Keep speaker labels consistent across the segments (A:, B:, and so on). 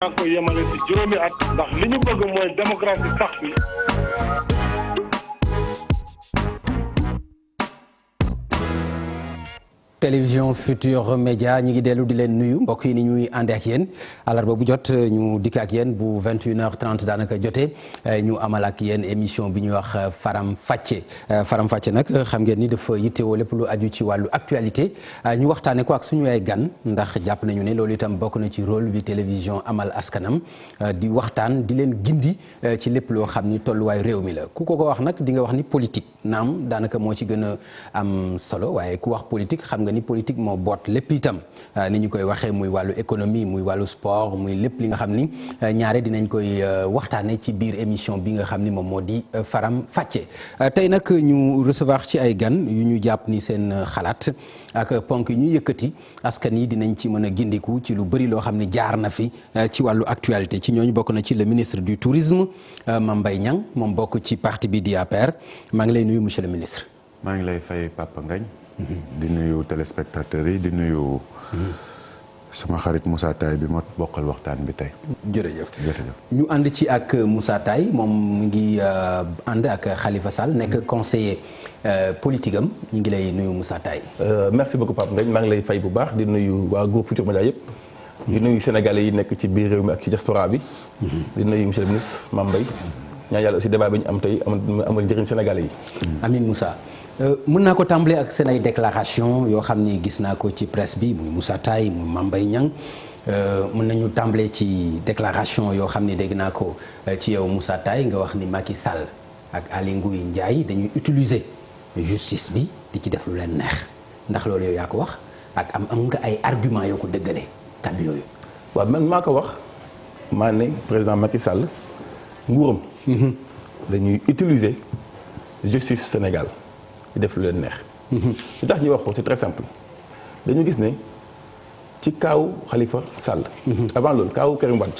A: maa ko yemale ci juróomi at ndax li ñu bëgg mooy démocratie sax fi.
B: télévision Futurs Médias ñi ngi dellu di leen nuyu mbokk yi ni ñuy àndee ak yéen àllarba bu jot ñu dikk ak yéen bu 21h30 daanaka jotee ñu amal ak yéen émission bi ñuy wax Faram Facce Faram Facce nag xam ngeen ni dafa yittewoo lépp lu aju ci wàllu actualité ñu waxtaanee ko ak suñu ay gan ndax jàpp nañu ne loolu itam bokk na ci rôle bi télévision amal askanam di waxtaan di leen gindi ci lépp loo xam ni tolluwaay réew mi la ku ko wax nag di nga wax ni politique naam daanaka moo ci gën a am solo waaye ku wax politique xam nga ni politique moo boot lépp itam ni ñu koy waxee muy wàllu économie muy wàllu sport muy lépp li nga xam ni ñaare dinañ koy waxtaane ci biir émission bi nga xam ni moom moo di Faram Facce tey nag ñu recevoir ci ay gan yu ñu jàpp ni seen xalaat ak ponk yi ñu yëkkati askan yi dinañ ci mën a gindiku ci lu bëri loo xam ni jaar na fi ci wàllu actualité ci ñooñu bokk na ci le ministre du tourisme Mame Mbaye Niang moom bokk ci parti bi di APR maa ngi lay nuyu monsieur le ministre.
C: maa ngi lay fay Papa Ngagne di nuyu téléspectateurs yi di nuyu sama xarit Moussa Taye bi ma bokkal waxtaan bi tey.
B: jërëjëf ñu ànd ci ak Moussa Taye moom mu ngi ànd ak Khalifa Sall nekk conseiller politique am ñu ngi lay nuyu Moussa Taye.
D: merci beaucoup Pape Ngagne maa ngi lay fay bu baax di nuyu waa groupe Futurs Médias yëpp. di nuyu sénégalais yi nekk ci biir réew mi ak ci diaspora bi. di nuyu monsieur le ministre Mame Mbaye. ñaan yàlla aussi débat bi ñu am tey amal njëriñ sénégalais yi.
B: Amin Moussa. mën naa ko tàmbalee ak seen ay déclaration yoo xam ni gis naa ko ci presse bi muy Moussa Taye muy Mame Mbaye Niang mën nañu tàmbalee ci déclaration yoo xam ni dégg naa ko ci yow Moussa Taye nga wax ni Macky Sall ak Aly Ngouille Ndiaye dañuy utiliser justice bi di ci def lu leen neex ndax loolu yow yaa ko wax ak am nga ay argument yoo ko dëggalee kàddu yooyu.
D: waaw man maa ko wax maa ne président Macky Sall nguuram. dañuy utiliser justice Sénégal. di def lu leen neex. li tax ñu wax ko c'est très simple dañu gis ne ci kaaw Khalifa Sall. avant loolu kaaw Karim Wade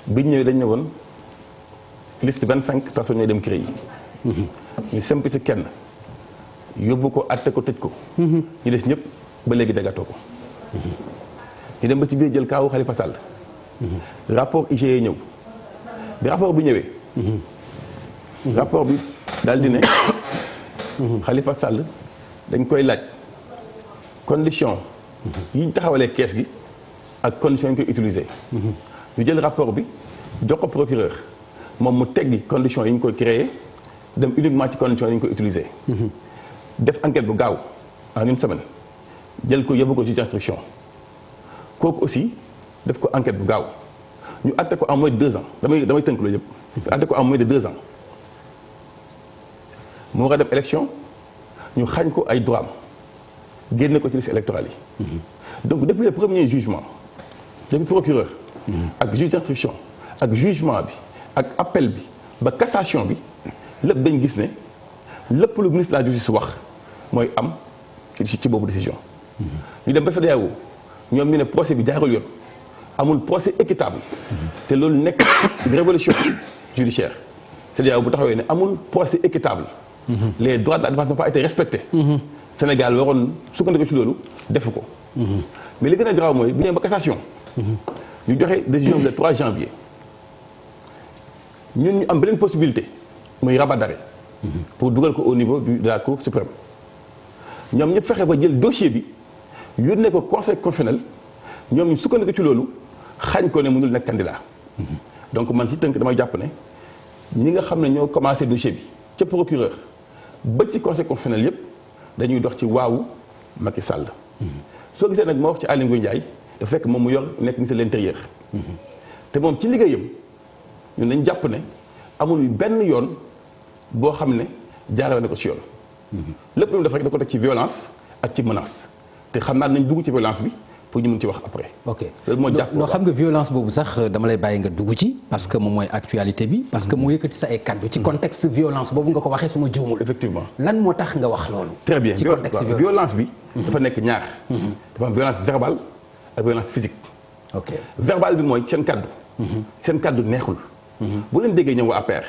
D: bi ñu ñëwee dañ ne woon liste 25 personnes ñooy dem CREI yi. ñu sempi si kenn yóbbu ko àtte ko tëj ko. ñu des ñëpp ba léegi déggatoo ko. ñu dem ba ci biir jël kaawu Khalifa Sall. rapport IGE ñëw bi rapport bi ñëwee. rapport bi daal di ne. Khalifa Sall dañ koy laaj condition yi ñu taxawalee kees gi ak condition yi ñu koy utiliser. ñu jël rapport bi jox ko procureur moom mu teggi condition yi ñu koy créer dem uniquement ci condition yi ñu koy utiliser. def enquête bu gaaw en une semaine jël ko yóbbu ko juge d'instruction kooku aussi def ko enquête bu gaaw ñu àtte ko en moins de 2 ans damay tënk loolu yëpp. ñu àtte ko en moins de 2 ans. mu war a dem élection ñu xañ ko ay droit am génne ko ci liste électorale yi. donc depuis le premier jugement depuis procureur. ak juge d'instruction ak jugement bi ak appel bi ba cassation bi lépp dañ gis ne lépp lu ministre de la justice wax mooy am ci boobu décision. ñu dem ba CEDEAO ñoom ñu ne procès bi jaarul yoon amul procès équitable. te loolu nekk révolution judiciaire CEDEAO bu taxawee ne amul procès équitable. les droits de la défense n'ont pas été respectés. Sénégal waroon sukkandiku ci loolu defu ko. mais li gën a grave mooy bi ñu ba cassation. ñu joxe décision bi le 3 janvier. ñun ñu am beneen possibilité muy rabat d'arrêt pour dugal ko au niveau de la Cour suprême. ñoom ñu fexe ba jël dossier bi yónnee ko conseil constitutionnel ñoom ñu sukkandiku ci loolu xañ ko ne mënul nekk candidat. donc man ci tënk damay jàpp ne ñi nga xam ne ñoo commencé dossier bi ca procureur. ba ci conseil constitutionnel yëpp dañuy dox ci waawu Macky Sall. soo gisee nag ma wax ci Aly Ngouille Ndiaye dafa fekk moom mu yor nekk ministre de l'intérieur. te moom ci liggéeyam ñun dañ jàpp ne amul benn yoon boo xam ne jaarale na ko ci yoon. lépp lu mu def rek da ko teg ci violence ak ci menace te xam naa nañ dugg ci violence bi pour ñu mun ci wax après.
B: ok
D: loolu moo jàpp
B: loo xam nga violence boobu sax dama lay bàyyi nga dugg ci parce que moom mooy actualité bi. parce que moo yëkkati sa ay kaddu ci contexte violence boobu nga ko waxee su ma juumul.
D: effectivement
B: lan moo tax nga wax loolu.
D: très bien
B: ci contexte
D: violence bi. dafa nekk ñaar. dafa am violence verbale ak violence physique.
B: ok
D: verbale bi mooy seen kaddu. seen kaddu neexul. bu leen déggee ñoom waa APR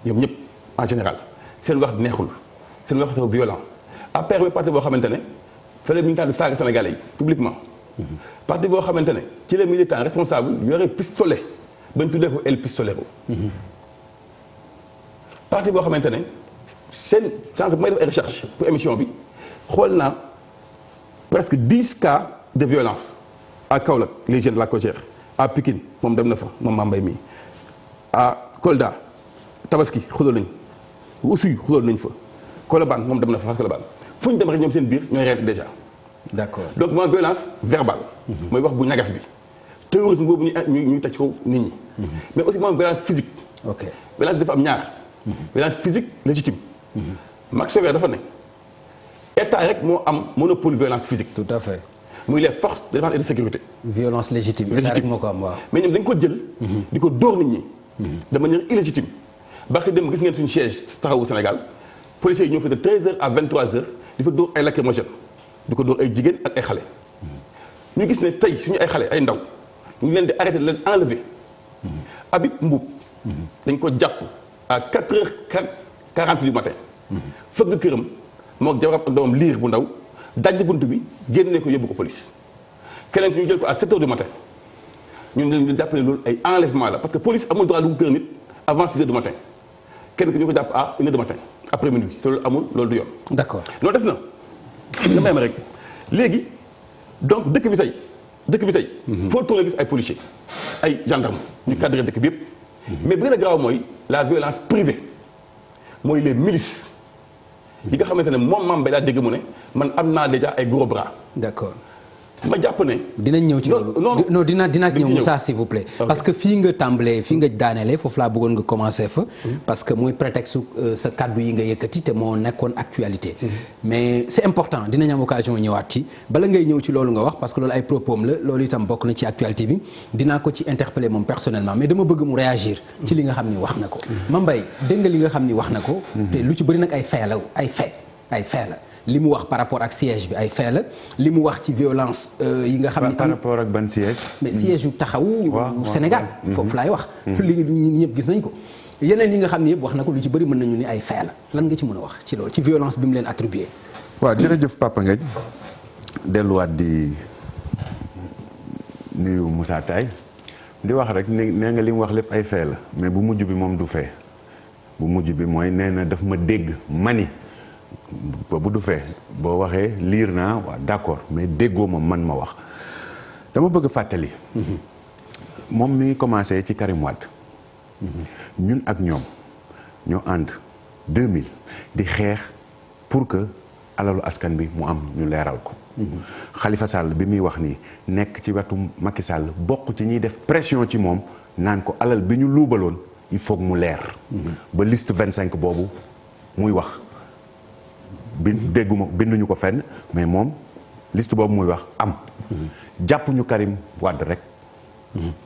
D: ñoom ñëpp en général seen wax neexul seen wax dafa violent APR mooy parti boo xamante ne fële mi ngi tax di saaga Sénégalais yi publiquement parti boo xamante ne ci les militants responsables yore pistolet bañ tuddee ko El Pistolero. parti boo xamante ne seen sànq may def ay recherche pour émission bi xool naa presque 10 cas de violence à Kaolack les jeunes de la Cogère à Pikine moom dem na fa moom Mame Mbaye mii à Kolda Tabaski xulool nañ Oussouye xulool nañ fa Colobane moom dem na fa Colobane fu ñu dem rek ñoom seen biir ñooy reyante déjà. D'accord donc mooy violence verbale. mooy wax bu ñagas bi. terrorisme boobu ñu teg ci kaw nit ñi. mais aussi mooy violence physique. ok violence dafa am ñaar. violence physique légitime. Max Weber dafa ne état rek moo am monopole violence physique.
B: tout à fait.
D: muy les forces de défense et de sécurité.
B: violence légitime état rek moo ko am waaw.
D: mais ñoom dañ ko jël. di ko dóor nit ñi. de manière illégitime. ba xëy dem gis ngeen suñu siège taxawu Sénégal policiers yi ñoo fa de 13h à 23h di fa dóor ay lacrymogène di ko dóor ay jigéen ak ay xale. ñu gis ne tey suñu ay xale ay ndaw ñu ngi leen di arrêté leen enlever. Habib Mboup. dañ ko jàpp à 4h40 du matin. fëgg këram moog jabaram ak doomam liir bu ndaw dajj bunt bi génne ko yóbbu ko police. keneen ñu jël ko à 7h du matin ñun ñu jàpp ne loolu ay enlèvement la parce que police amul droit dugg kër nit avant 6h du matin kenn ki ñu ko jàpp à 1h du matin après minuit te loolu amul loolu du yoon. d'accord loolu des na. nga may ma rek léegi donc dëkk bi tey. foo tourné gis ay policiers ay gendarmes ñu cadré dëkk bi yëpp. mais bi gën a gaaw mooy la violence privée mooy les milices yi nga xamante ne moom Mame Mbaye laa dégg mu ne man am naa déjà ay gros bras. d'accord. ma jàpp ne. dinañ ñëw ci loolu non dinaa ñëw Moussa s'il vous plaît. Okay. Parce que fii nga tàmbalee fii nga daanelee foofu laa bëggoon nga commencer fa. parce que mooy prétexte sa kaddu yi nga yëkkati te moo nekkoon actualité. mais c'est important dinañ am occasion ñëwaat ci bala ngay ñëw ci loolu nga wax parce que loolu ay propos la loolu itam bokk na ci actualité bi dinaa ko ci interpeller moom personnellement mais dama bëgg mu réagir. ci li nga xam ni wax na ko. Mame Mbaye dégg nga li nga xam ni wax na ko. te lu ci bëri nag ay fait la ay fait la. li mu wax par rapport ak siège bi ay fait la li mu wax ci violence yi nga xam ne
C: par rapport ak ban siège.
B: mais siège yu taxawu Sénégal foofu laay wax li ñëpp gis nañ ko yeneen yi nga xam ne yëpp wax na ko lu ci bëri mën nañu ni ay fait la lan nga ci mën a wax ci loolu ci violence bi mu leen attribué.
C: waaw jërëjëf Papa Ngagne delluwaat di nuyu Moussa Taye di wax rek nee nga li mu wax lépp ay fait la mais bu mujj bi moom du fait bu mujj bi mooy nee na daf ma dégg mani boobu du fee boo waxee liir naa waaw d'accord mais déggoo ma man ma wax dama bëgg fàttali. moom mi ngi commencé ci Karim Wade. ñun ak ñoom ñoo ànd 2000 di xeex pour que alalu askan bi mu am ñu leeral ko. Khalifa Sall bi muy wax nii nekk ci wetu Macky Sall bokk ci ñuy def pression ci moom naan ko alal bi ñu luubaloon il faut mu leer. ba liste 25 boobu muy wax. binduñu ko fenn mais moom liste boobu muy wax am. jàpp ñu Karim Wade rek.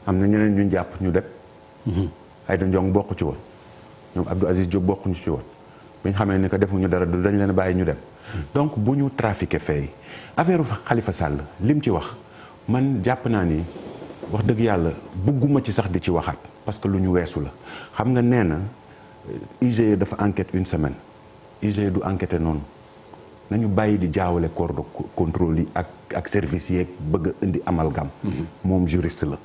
C: am na ñeneen ñu jàpp ñu dem. Aïda Ndiong bokk ci woon ñoom Abdou Aziz Diop bokkuñu ci woon bi ñu xamee ni que defuñu dara du dañ leen bàyyi ñu dem. donc bu ñu trafiqué fee affaire Khalifa Sall lim ci wax man jàpp naa ni wax dëgg yàlla bëgguma ci sax di ci waxaat parce que lu ñu weesu la xam nga nee na IGE dafa enquête une semaine IGE du enquêté noonu. nañu bàyyi di jaawale corps de contrôle yi ak service yeeg bëgg a indi amalgame. moom juriste la.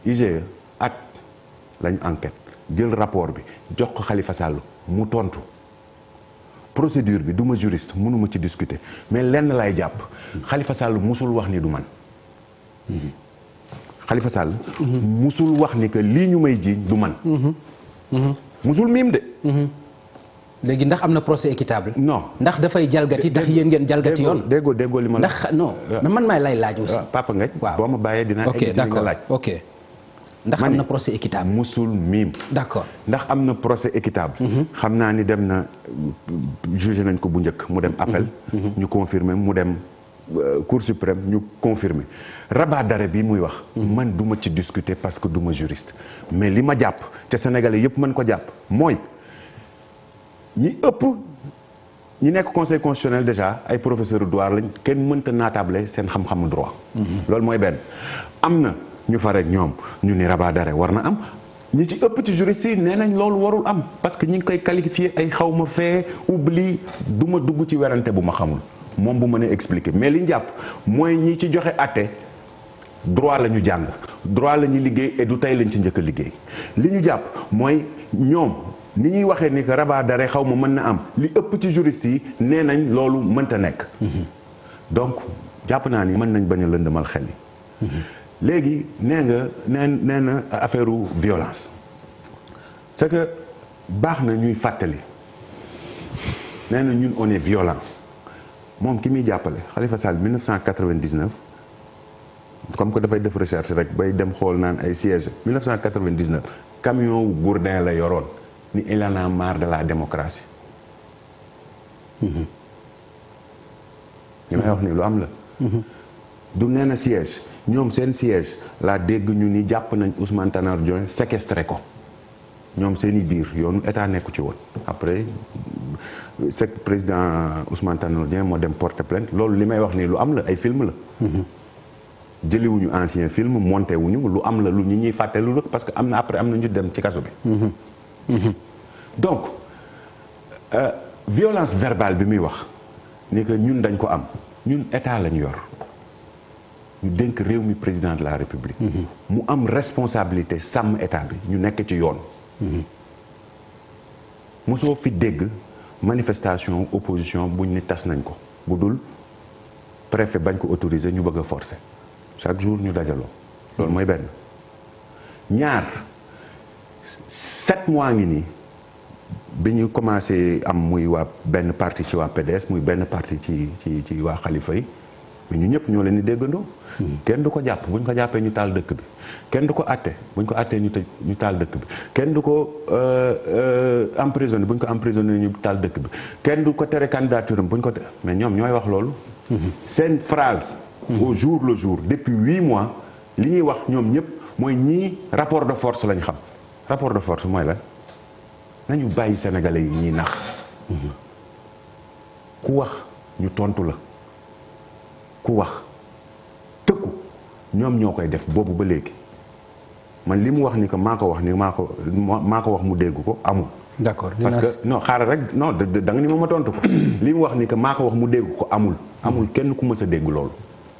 C: IGE at lañu enquête jël rapport bi jox ko Khalifa Sall mu tontu procédure bi du ma juriste mënuma ci discuter mais lenn lay jàpp. Khalifa Sall musul wax ni du man. Khalifa Sall. musul wax ni que lii ñu may jiiñ du man. musul miim de.
B: léegi ndax am na procès équitable.
C: non
B: ndax dafay jalgati ndax yéen ngeen jalgati yoon.
C: déggoo li ma la.
B: ndax non man maay lay laaj aussi.
C: Papa Ngagne. waaw boo ma bàyyee dinaa.
B: ok d'accord ok. ndax am na procès équitable.
C: musul miim.
B: d'accord
C: ndax am na procès équitable. xam naa ni dem na jugé nañ ko bu njëkk mu dem appel. ñu confirmer mu dem cour suprême ñu confirmer rabat d'arrêt bi muy wax. man du ma ci discuter parce que du ma juriste mais li ma jàpp te sénégalais yëpp mën ko jàpp mooy. ñi ëpp ñi nekk conseil constitutionnel déjà ay professeur droit lañ kenn mënta naatable seen xam-xamu droit. loolu mooy benn am na ñu fa rek ñoom ñu ni rabat d'arrêt war na am ñi ci ëpp ci juriste yi nee nañ loolu warul am parce que ñi ngi koy qualifier ay xawma fee oubli du ma dugg ci werante bu ma xamul moom bu mënee expliquer mais li ñu jàpp mooy ñi ci joxe àtte droit la ñu jàng droit la ñuy liggéey et du tey lañ ci njëkk a liggéey li ñu jàpp mooy ñoom ni ñuy waxee ni que rabat d'arrêt xaw ma mën na am li ëpp ci juristes yi nee nañ loolu mënta nekk. donc jàpp naa ni mën nañ bañ a lëndëmal xel yi. léegi nee na affaire violence c'est que baax na ñuy fàttali nee na ñun on est violent moom ki muy jàppale Khalifa Sall 1999 comme que dafay def recherche rek bay dem xool naan ay sièges 1999 camion wu Gourdin la yoroon ni il en a marre de la démocratie. li may wax ni lu am la. du nee na siège ñoom seen siège laa dégg ñu ni jàpp nañ Ousmane Tanor Dieng séquestré ko ñoom seen i biir yoonu état nekku ci woon après c'est président Ousmane Tanor Dieng moo dem porter plainte loolu li may wax nii lu am la ay film la. jëliwuñu ancien film monté wuñu lu am la lu ñi ñuy fàtte lu parce que am na après am na ñu dem ci kaso bi. donc violence verbale bi muy wax ni que ñun dañ ko am ñun état lañu yor ñu dénk réew mi président de la république. mu am responsabilité sàmm état bi ñu nekk ci yoon. mosoo fi dégg manifestation opposition buñ ni tas nañ ko bu dul préfet bañ ko autoriser ñu bëgg a forcer chaque jour ñu dajaloo. loolu mooy benn ñaar 7 mois ngi nii bi ñu commencé am muy waa benn parti ci waa PDS muy benn parti ci waa Khalifa yi mais ñu ñëpp ñoo leen di déggandoo. kenn du ko jàpp bu ñu ko jàppee ñu taal dëkk bi kenn du ko àtte bu ñu ko àttee ñu taal dëkk bi kenn du ko emprisonné bu ñu ko emprisonné ñu taal dëkk bi kenn du ko tere candidature am bu ñu ko mais ñoom ñooy wax loolu. seen phrase. au jour le jour depuis 8 mois li ñuy wax ñoom ñëpp mooy ñii rapport de force lañ xam rapport de force mooy lan nañu bàyyi sénégalais yi ñuy nax ku wax ñu tontu la ku wax tëkku ñoom ñoo koy def boobu ba léegi man li mu wax ni que maa ko wax ni maa ko wax mu dégg ko amul.
B: d'accord
C: parce que non xaaral rek non da nga ni ma tontu ko li mu wax ni que maa ko wax mu dégg ko amul kenn ku mës a dégg loolu.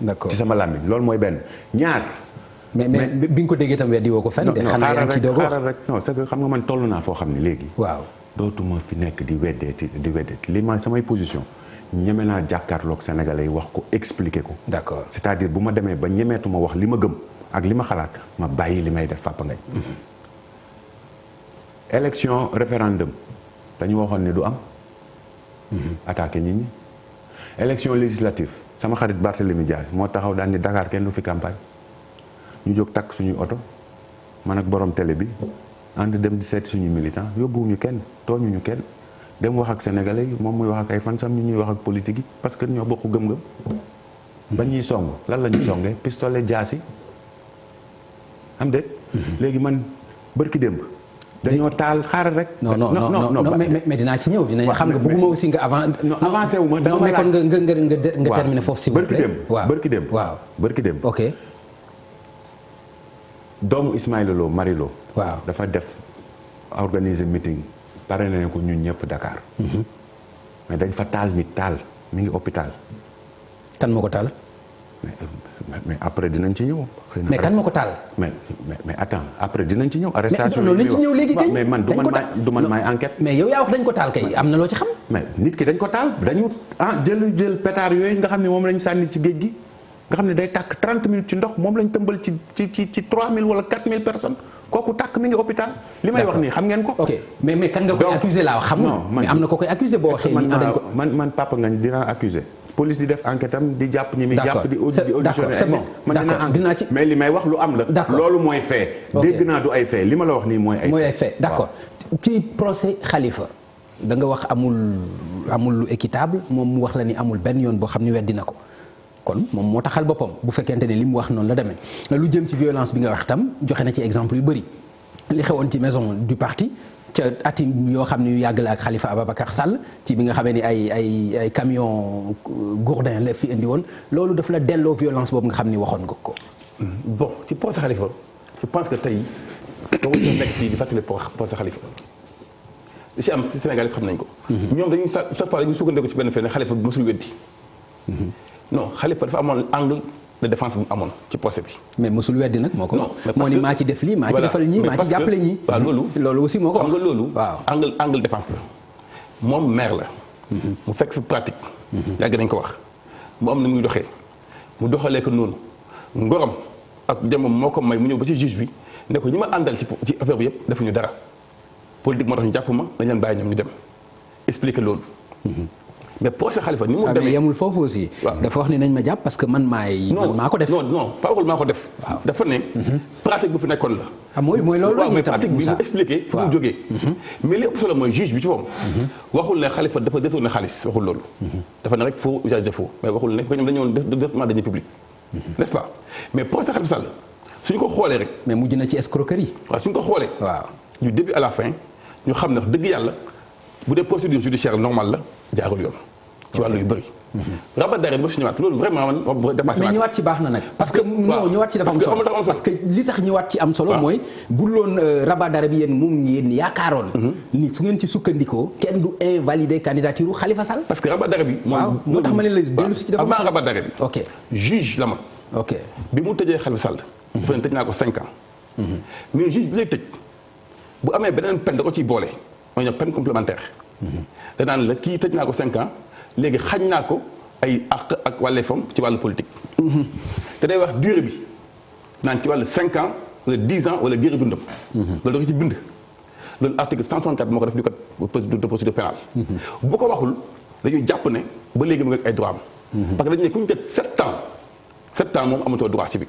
B: d'accord
C: ci sama làmmiñ loolu mooy benn ñaar.
B: mais bi nga ko déggee tam weddi woo ko fenn. de xanaa yaa ngi ci doog
C: xaaral rek non c'est que xam nga man toll naa foo xam ne léegi.
B: waaw
C: dootuma fi nekk di weddeeti li ma samay position ñeme naa jàkkaarloog sénégalais yi wax ko expliquer ko.
B: d'accord
C: c'est-à-dire bu ma demee ba ñemeetuma wax li ma gëm ak li ma xalaat ma bàyyi li may def Papa Ngagne. élection référendum dañu waxoon ne du am. attaqué nit ñi. élection législative sama xarit Barthélémy Dias moo taxaw daan ni Dakar kenn du fi campagne ñu jóg takk suñuy oto man ak borom télé bi ànd dem di seet suñuy militant yóbbuwuñu kenn tooñuñu kenn dem wax ak sénégalais yi moom muy wax ak ay fansam ñu ñuy wax ak politique yi parce que ñoo bokk gëm-gëm. ba ñuy song lan la ñuy songee pistolet jaasi am de. léegi man bërki démb. dañoo taal xaaral rek.
B: non mais dinaa ci ñëw dinañ xam nga bëgguma aussi nga avant.
C: non avancé wu ma
B: non mais kon nga terminer foofu si.
C: bërki démb
B: waaw
C: bërki démb.
B: ok.
C: doomu Ismaïla Lo Marilo.
B: waaw
C: dafa def organiser meeting pare nañu ko ñun ñëpp Dakar. mais dañ fa taal nit taal mi ngi hôpital.
B: kan moo ko taal.
C: mais après dinañ ci ñëw.
B: mais kan moo ko taal.
C: mais attends après dinañ ci ñëw. arrestation
B: mais loolu lañ ci ñëw léegi kay.
C: mais man du man maay enquête.
B: mais yow yaa wax dañ ko taal kay am na loo ci xam.
C: mais nit ki dañ ko taal dañu jël pétard yooyu nga xam ne moom lañ sànni ci géej gi nga xam ne day tàkk 30 minutes ci ndox moom lañ tëmbal ci 3000 wala 4000 personnes kooku tàkk mi ngi hôpital. li may wax nii xam ngeen ko.
B: ok mais kan nga koy accuser laa xamul. mais am na ko koy accuser boo waxee nii dañ ko.
C: man Papa Ngagne dinaa accuser police di def enquête am di jàpp ñi muy jàpp di auditionné
B: c'est bon
C: man dinaa ci mais li may wax lu am la.
B: d'accord
C: loolu mooy fait. dégg naa du ay fait li ma la wax nii mooy ay
B: fait d'accord ci procès Khalifa da nga wax amul lu équitable moom mu wax la ni amul benn yoon boo xam ni weddi na ko kon moom moo taxal boppam bu fekkente ne li mu wax noonu la demee lu jëm ci violence bi nga wax tam joxe na ci exemple yu bëri li xewoon ci maison du parti ca atim yoo xam ne yu yàgg la ak Khalifa Ababacar Sall ci bi nga xamee ni ay camion Gourdin la fi indi woon loolu daf la delloo violence boobu nga xam ni waxoon nga ko.
D: bon ci procès Khalifa je pense que tey doo ko nekk fii di fàttali procès Khalifa li ci am ci Sénégal xam nañ ko. ñoom dañuy chaque fois dañuy sukkandiku ci benn fenn Khalifa bi mosul weddi. non Khalifa dafa amoon angle de défense bu mu amoon ci procès bi.
B: mais mosul weddi nag moo ko wax.
D: mais
B: moo ni maa ci def lii maa ci defal ñii maa ci jàppale ñii.
D: waaw
B: loolu aussi moo ko wax.
D: xam nga loolu.
B: waaw
D: angle défense la. moom maire la. mu fekk fi pratique. yàgg nañ ko wax mu am na muy doxee mu doxalee ko noonu ngorom ak jëmmam moo ko may mu ñëw ba ci juge bi ne ko ñi ma àndal ci affaire bi yëpp defuñu dara politique moo tax ñu jàpp ma dañ leen bàyyi ñoom ñu dem expliquer loolu. mais procès Khalifa ni mu demee
B: mais yemul foofu aussi. dafa wax ni nañ ma jàpp parce que man maa ko def.
D: non pas waxul maa ko def. dafa ne. pratique bu fi nekkoon la.
B: mooy loolu la ñuy tam
D: pratique bi mu expliqué fu mu jógee. mais li ëpp solo mooy juge bi ci moom. waxul ne Khalifa dafa détourné xaalis waxul loolu. dafa ne rek faux usage de faux mais waxul ne ko ñoom dañoo def détournement de deniers publics. n'est-ce pas mais procès Khalifa Sall suñu ko xoolee rek.
B: mais mujj na ci escroquerie.
D: waaw suñu ko xoolee.
B: waaw
D: du début à la fin ñu xam ne wax dëgg yàlla bu dee procédure judiciaire normale la jaarul yoon. ci wàllu yu bëri. rabat d'arrêt bi ba si ñëwaat loolu vraiment man dépassé
B: mais ñëwaat ci baax na nag. parce que non ñëwaat ci dafa am solo parce que li tax ñëwaat ci am solo. mooy bu loon rabat d'arrêt bi yéen moom ngeen yaakaaroon. ni su ngeen ci sukkandikoo kenn du invalider candidature Khalifa Sall.
D: parce que rabat d'arrêt bi.
B: waaw moo tax ma ne la dellu si ci dafa am solo
D: avant rabat d'arrêt bi.
B: ok
D: juge la ma.
B: ok
D: bi mu tëjee Khalifa Sall. dafa ne tëj naa ko 5 ans. mais juge bi lay tëj bu amee beneen peine da ko ciy boole mooy ñoo peine complémentaire. danaan la kii tëj naa ko 5 ans. léegi xañ naa ko ay àq ak wàlleefam ci wàllu politique. te day wax durée bi naan ci wàllu 5 ans wala 10 ans wala géri dundam. loolu da ko ci bind. loolu article 134 moo ko def du code de procédure pénale. bu ko waxul dañuy jàpp ne ba léegi mu ngi ay droit am. parce que dañu ne ku ñu tëj 7 ans moom amatoo droit civique.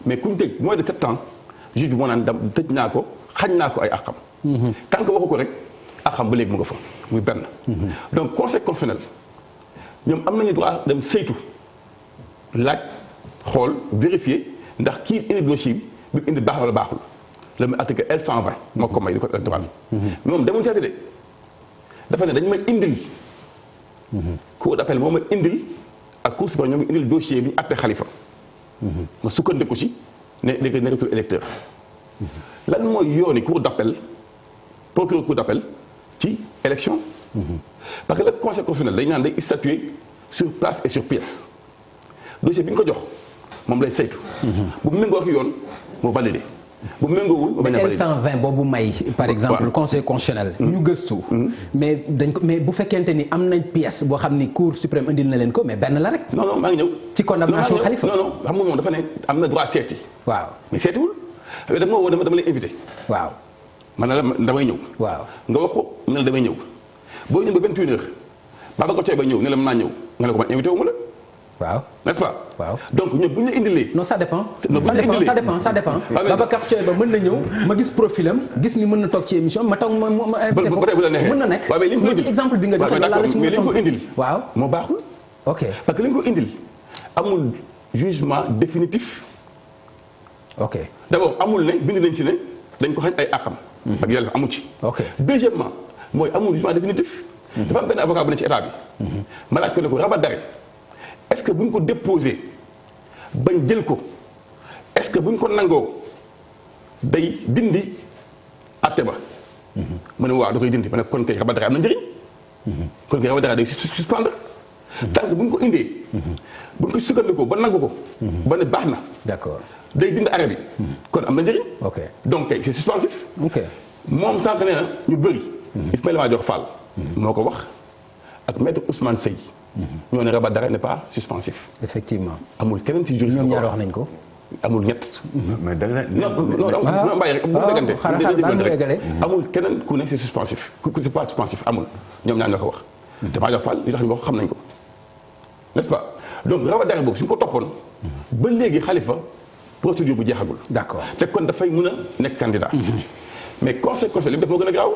D: mais ku ñu tëj moins de 7 ans juge bi moo naan tëj naa ko xañ naa ko ay àqam. tant que waxu ko rek. xam ba léegi mu nga fa muy benn. donc conseil constitutionnel ñoom am nañu droit dem saytu laaj xool vérifier ndax kii indi dossier bi indi baax wala baaxul la muy article L120 moo ko may di code électoral bi. moom demul seeti de dafa ne dañu may indil. cour d'appel moo ma indil ak cour suprême ñoo ma indil dossier bi ñu àtte Khalifa. ma sukkandiku ci ne léegi nekkatul électeur. lan mooy yooni cour d'appel procureur cour d'appel ci élection. parce que le conseil constitutionnel dañu naan day statuer sur place et sur pièce dossier bi ñu ko jox moom lay saytu. bu méngoo ak yoon moo validé bu méngoowul mu bañ a validé.
B: L120 boobu may par exemple conseil constitutionnel. ñu gëstu. mais dañ ko mais bu fekkente ni am nañ pièce boo xam ni cour suprême indil na leen ko mais benn la rek.
D: non maa ngi ñëw.
B: ci condamnation Khalifa
D: non xam nga moom dafa ne am na droit seeti.
B: waaw
D: mais seetiwul dama ma woo dama lay invité.
B: waaw.
D: man la damay ñëw.
B: waaw
D: nga wax ko ne la damay ñëw boo ñëw ba 21h ba ko ba ñëw ne la mën naa ñëw nga ne ko man invité wu ma la.
B: waaw
D: n'est-ce pas.
B: waaw
D: donc ñoom bu ñu la indilee.
B: non ça dépend.
D: non bu ñu la
B: ça dépend. Babacar Thioye Ba mën na ñëw ma gis profilam gis ni mën na toog ci émission ma toog ma invité ko mën na nekk.
D: waaw mais li mu ko indil
B: ci exemple bi nga joxe la la ci
D: mais li mu ko indil.
B: waaw
D: moo baaxul.
B: ok
D: parce que li mu ko indil amul jugement définitif.
B: ok
D: d'abord amul ne bind nañ ci ne dañ ko xañ ay àqam. ak yàlla amu ci.
B: ok
D: deuxièmement mooy amul jugement définitif. dafa am benn avocat bu ne ci état bi. ma laaj ko ne ko rabat d'arrêt est-ce que bu ñu ko déposé bañ jël ko est-ce que bu ñu ko nangoo day dindi àtte ba. ma ne waaw da koy dindi ma ne kon kay rabat d'arrêt am na njëriñ. kon kay rabat d'arrêt day suspendre. tant que bu ñu ko indee. bu ñu ko sukkandikoo ba nangu ko. ba ne baax na.
B: d'accord
D: day dindi arrêt bi. kon am na njëriñ.
B: ok
D: donc kay c'est suspensif.
B: ok
D: moom sànq nee na ñu bëri. Ismaïla Madior Fall. moo ko wax ak maître Ousmane Seye. ñoo ne rabat d'arrêt n'est pas suspensif.
B: effectivement
D: amul keneen ci juriste.
B: ñoom ñaar wax nañ ko.
D: amul ñett.
C: mais da nga ne.
D: non bàyyi rek bu déggante.
B: xaaral
D: amul keneen ku ne c'est suspensif ku c'est pas suspensif amul ñoom ñaar nga ko wax. te Madior Fall li tax ñu wax xam nañ ko n'est-ce pas donc rabat d'arrêt boobu suñ ko toppoon. ba léegi Khalifa procédure bu jeexagul.
B: d'accord
D: te kon dafay mën a nekk candidat. mais conseil constitutionnel li mu def moo gën a gaaw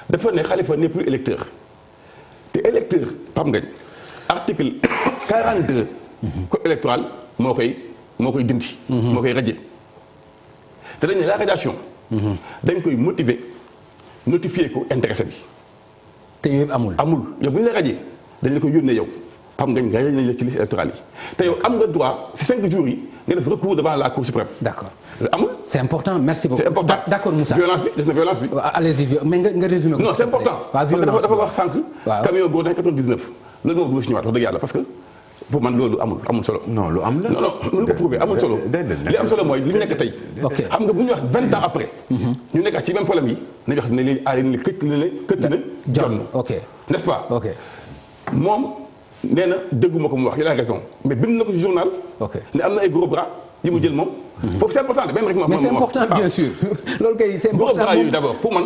D: dafa ne Khalifa n'est plus électeur te électeur Pape Ngagne article 42. code électoral moo koy dindi. moo koy radier te dañ ne la radiation. dañ koy motiver notifier ko intéressé bi.
B: te yooyu amul.
D: yow bu ñu la radier dañ la koy yónnee yow Pape Ngagne nga nañ la ci liste électorale yi te yow am nga droit ci 5 jours yi nga def recours devant la cour suprême.
B: d'accord
D: amul.
B: c'est important merci beaucoup.
D: c'est important
B: d'accord Moussa.
D: violence bi des na violence bi.
B: allez-y mais nga résumé ko.
D: non c'est important.
B: waaw violence
D: dafa wax sànq.
B: waaw
D: camion boo nekk 99 loolu moom du ma si ñëwaat wax dëgg yàlla parce que pour man loolu amul solo.
C: non lu am la.
D: non mënu ko prouver amul solo. li am solo mooy li ñu nekk tey. xam nga bu ñu wax 20 ans après. ñu nekk ci même problème yi nañu wax ne lii aay na këtt na jonn.
B: ok
D: n'est-ce pas.
B: ok
D: moom nee na dégguma ko mu wax il a raison mais bind na ko ci journal.
B: ok
D: ne am na ay gros bras yi mu jël moom. foofu c'est important de même rek ma.
B: mais c'est important bien sûr. loolu kay c'est important
D: gros bras yooyu d'abord pour man.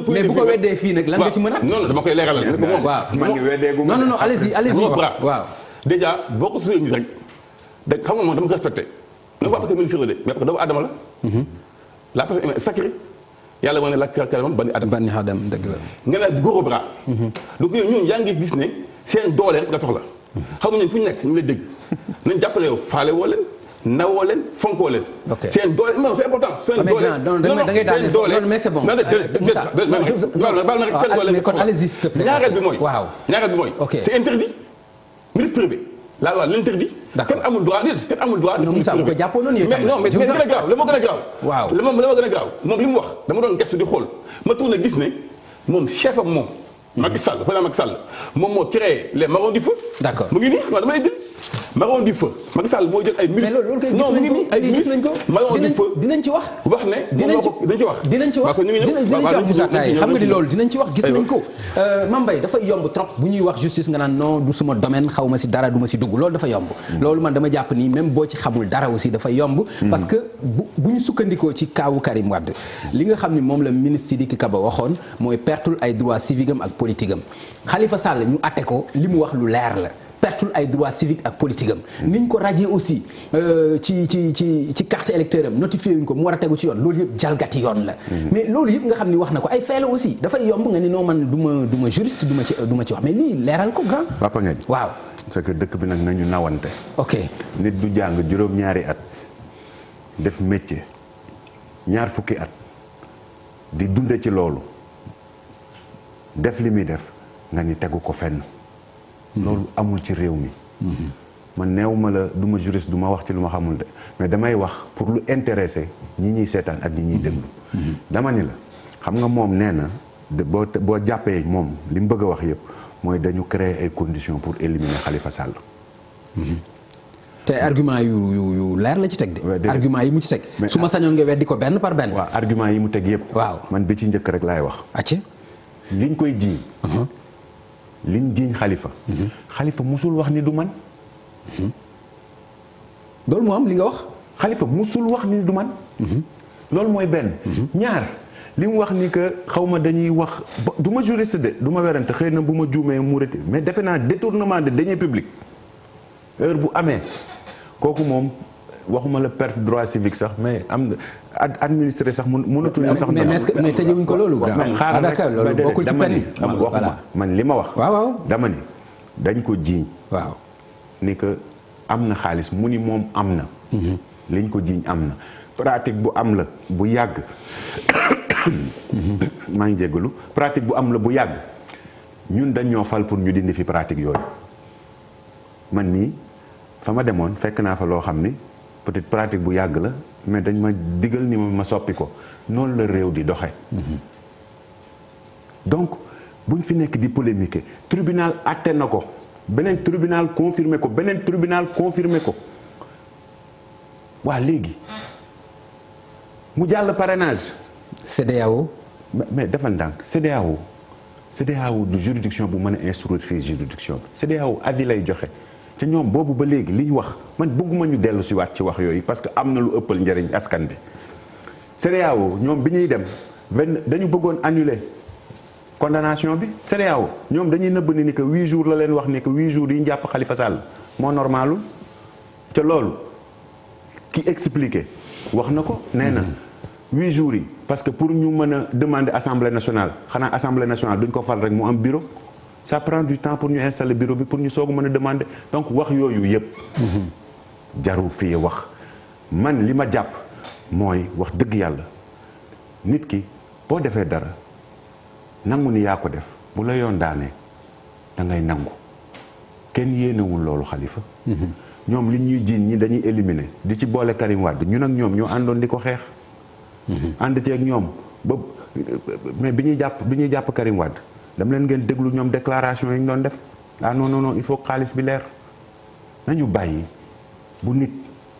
B: mais bu ko weddee fii nag lan nga ci mën a.
D: non dama koy leeralal ne ko moom.
B: waaw
C: man ngi weddee gu ma.
B: non allez-y
D: gros bras
B: waaw.
D: déjà boo ko tuddee nit rek da xam nga moom dama ko respecté. ne pas parce que ministre la de mais parce que doomu aadama la. la personne est sacrée yàlla moo ne la karamam bani adam.
B: bani adam dëgg la.
D: nga ne gros bras. donc ñun yaa ngi gis ne seen doole rek nga soxla. xam nga fu ñu nekk ñu lay dégg nañ jàppale yow faale woo leen nawoo leen fonkoo leen.
B: ok
D: seen doole non c'est important. seen doole
B: non seen doole mais c'est bon. mais kon allez-y s'il te plaît.
D: ñaareel bi mooy.
B: waaw
D: ñaareel bi mooy.
B: ok
D: c'est interdit. ministre privé la loi l'interdit.
B: d'accord
D: kenn amul droit kenn amul droit.
B: non Moussa bu ko jàppoon noonu
D: mais non mais gën a graaw la ma gën a graaw.
B: waaw
D: la ma gën a graaw moom li mu wax dama doon gestu di xool ma tourné gis ne moom chef am moom. Macky Sall président Macky Sall moom moo créé les marrons du feu.
B: d'accord
D: mu ngi nii waaw dama lay jël. marron du feu Macky Sall moo jël ay ministres.
B: mais loolu kay
D: non mu ngi nii ay ministres marron du feu
B: dinañ ci wax.
D: wax ne dinañ ci wax.
B: dinañ ci wax Moussa Taye xam nga ni loolu dinañ ci wax gis nañ ko. Mame Mbaye dafay yomb trop bu ñuy wax justice nga naan non du suma domaine xaw ma si dara du ma si dugg loolu dafa yomb. loolu man dama jàpp ni même boo ci xamul dara aussi dafa yomb. parce que bu ñu sukkandikoo ci kaawu Karim Wade li nga xam ni moom la ministre Sidiki Kaba waxoon mooy pertul ay droits civiques am ak politique am Khalifa Sall ñu atte ko li mu wax lu leer la. pertul ay droits civiques ak politique am niñ ko radier aussi ci carte électeur am notifié wuñ ko mu war a tegu ci yoon loolu yëpp jalgati yoon la mais loolu yëpp nga xam ni wax na ko ay fee la aussi dafay yomb nga ni non man du ma juriste du ma ci wax mais lii leeral ko grand
C: Papa Ngagne
B: waaw
C: c'est que dëkk bi nag nañu nawante
B: ok
C: nit du jàng juróom-ñaari at def métier ñaar fukki at di dunde ci loolu def li muy def nga ni tegu ko fenn loolu amul ci réew mi man neew ma la du ma juriste du ma wax ci lu ma xamul de mais damay wax pour lu intéressé ñi ñuy seetaan ak ñi ñuy déglu dama ni la xam nga moom nee na boo jàppee moom li mu bëgg a wax yëpp mooy dañu créer ay conditions pour éliminer Khalifa Sall
B: te argument yu leer la ci teg de argument yi mu ci teg su ma sañoon nga weddi ko benn par benn
C: waaw argument yi mu teg yëpp
B: waaw man
C: bi ci njëkk rek laay wax
B: acce
C: liñ koy jiiñ liñ jiiñ Khalifa musul wax ni du man
B: loolu moo am li nga wax
C: Khalifa musul wax ni du man loolu mooy benn ñaar li mu wax ni que xaw ma dañuy wax du ma juriste de du ma werante xëy na bu ma juumee mu rete mais defe naa détournement de deniers publics heure bu amee kooku moom waxuma la perte droit civique sax mais am na administré sax mënatuñu sax.
B: mais tëjewuñ ko loolu.
C: xaaral rek
B: loolu bokkul ci penn
C: waxuma man li ma wax.
B: waaw
C: dama ni dañ ko jiiñ.
B: waaw
C: ni que am na xaalis mu ni moom am na. liñ ko jiiñ am na pratique bu am la bu yàgg. maa ngi jéggalu pratique bu am la bu yàgg ñun dañ ñoo fal pour ñu dindi fi pratique yooyu man mii fa ma demoon fekk naa fa loo xam ni. peut-être pratique bu yàgg la mais dañ ma digal ni ma soppi ko noonu la réew di doxe donc buñ fi nekk di polémiquer tribunal àtte na ko beneen tribunal confirmé ko beneen tribunal confirmé ko waa léegi mu jàll parrainage.
B: CEDEAO.
C: mais defal ndànk CEDEAO du juridiction bu mën a instruire fii juridiction bi CEDEAO avis lay joxe. te ñoom boobu ba léegi li ñu wax man bëgguma ñu dellu si waat ci wax yooyu parce que am na lu ëppal njëriñ askan bi CEDEAO ñoom bi ñuy dem dañu bëggoon annuler condamnation bi CEDEAO ñoom dañuy nëbb ni que 8 jours la leen wax ni que 8 jours yi ñu jàpp Khalifa Sall moo normalul te loolu ki expliqué wax na ko nee na 8 jours yi parce que pour ñu mën a demander assemblée nationale xanaa assemblée nationale duñ ko fal rek mu am bureau. ça prend du temps pour ñu installer bureau bi pour ñu soog a mën a demander donc wax yooyu yëpp. jarul fii wax man li ma jàpp mooy wax dëgg yàlla nit ki boo defee dara nangu ni yaa ko def bu la yoon daanee da ngay nangu kenn yéenewul loolu Khalifa. ñoom li ñuy jiiñ ñi dañuy éliminer di ci boole Karim Wade ñun ak ñoom ñoo àndoon di ko xeex. ànd ci ak ñoom ba mais bi ñuy jàpp Karim Wade. dam leen ngeen déglu ñoom déclaration yi ñu doon def ah non il faut xaalis bi leer nañu bàyyi bu nit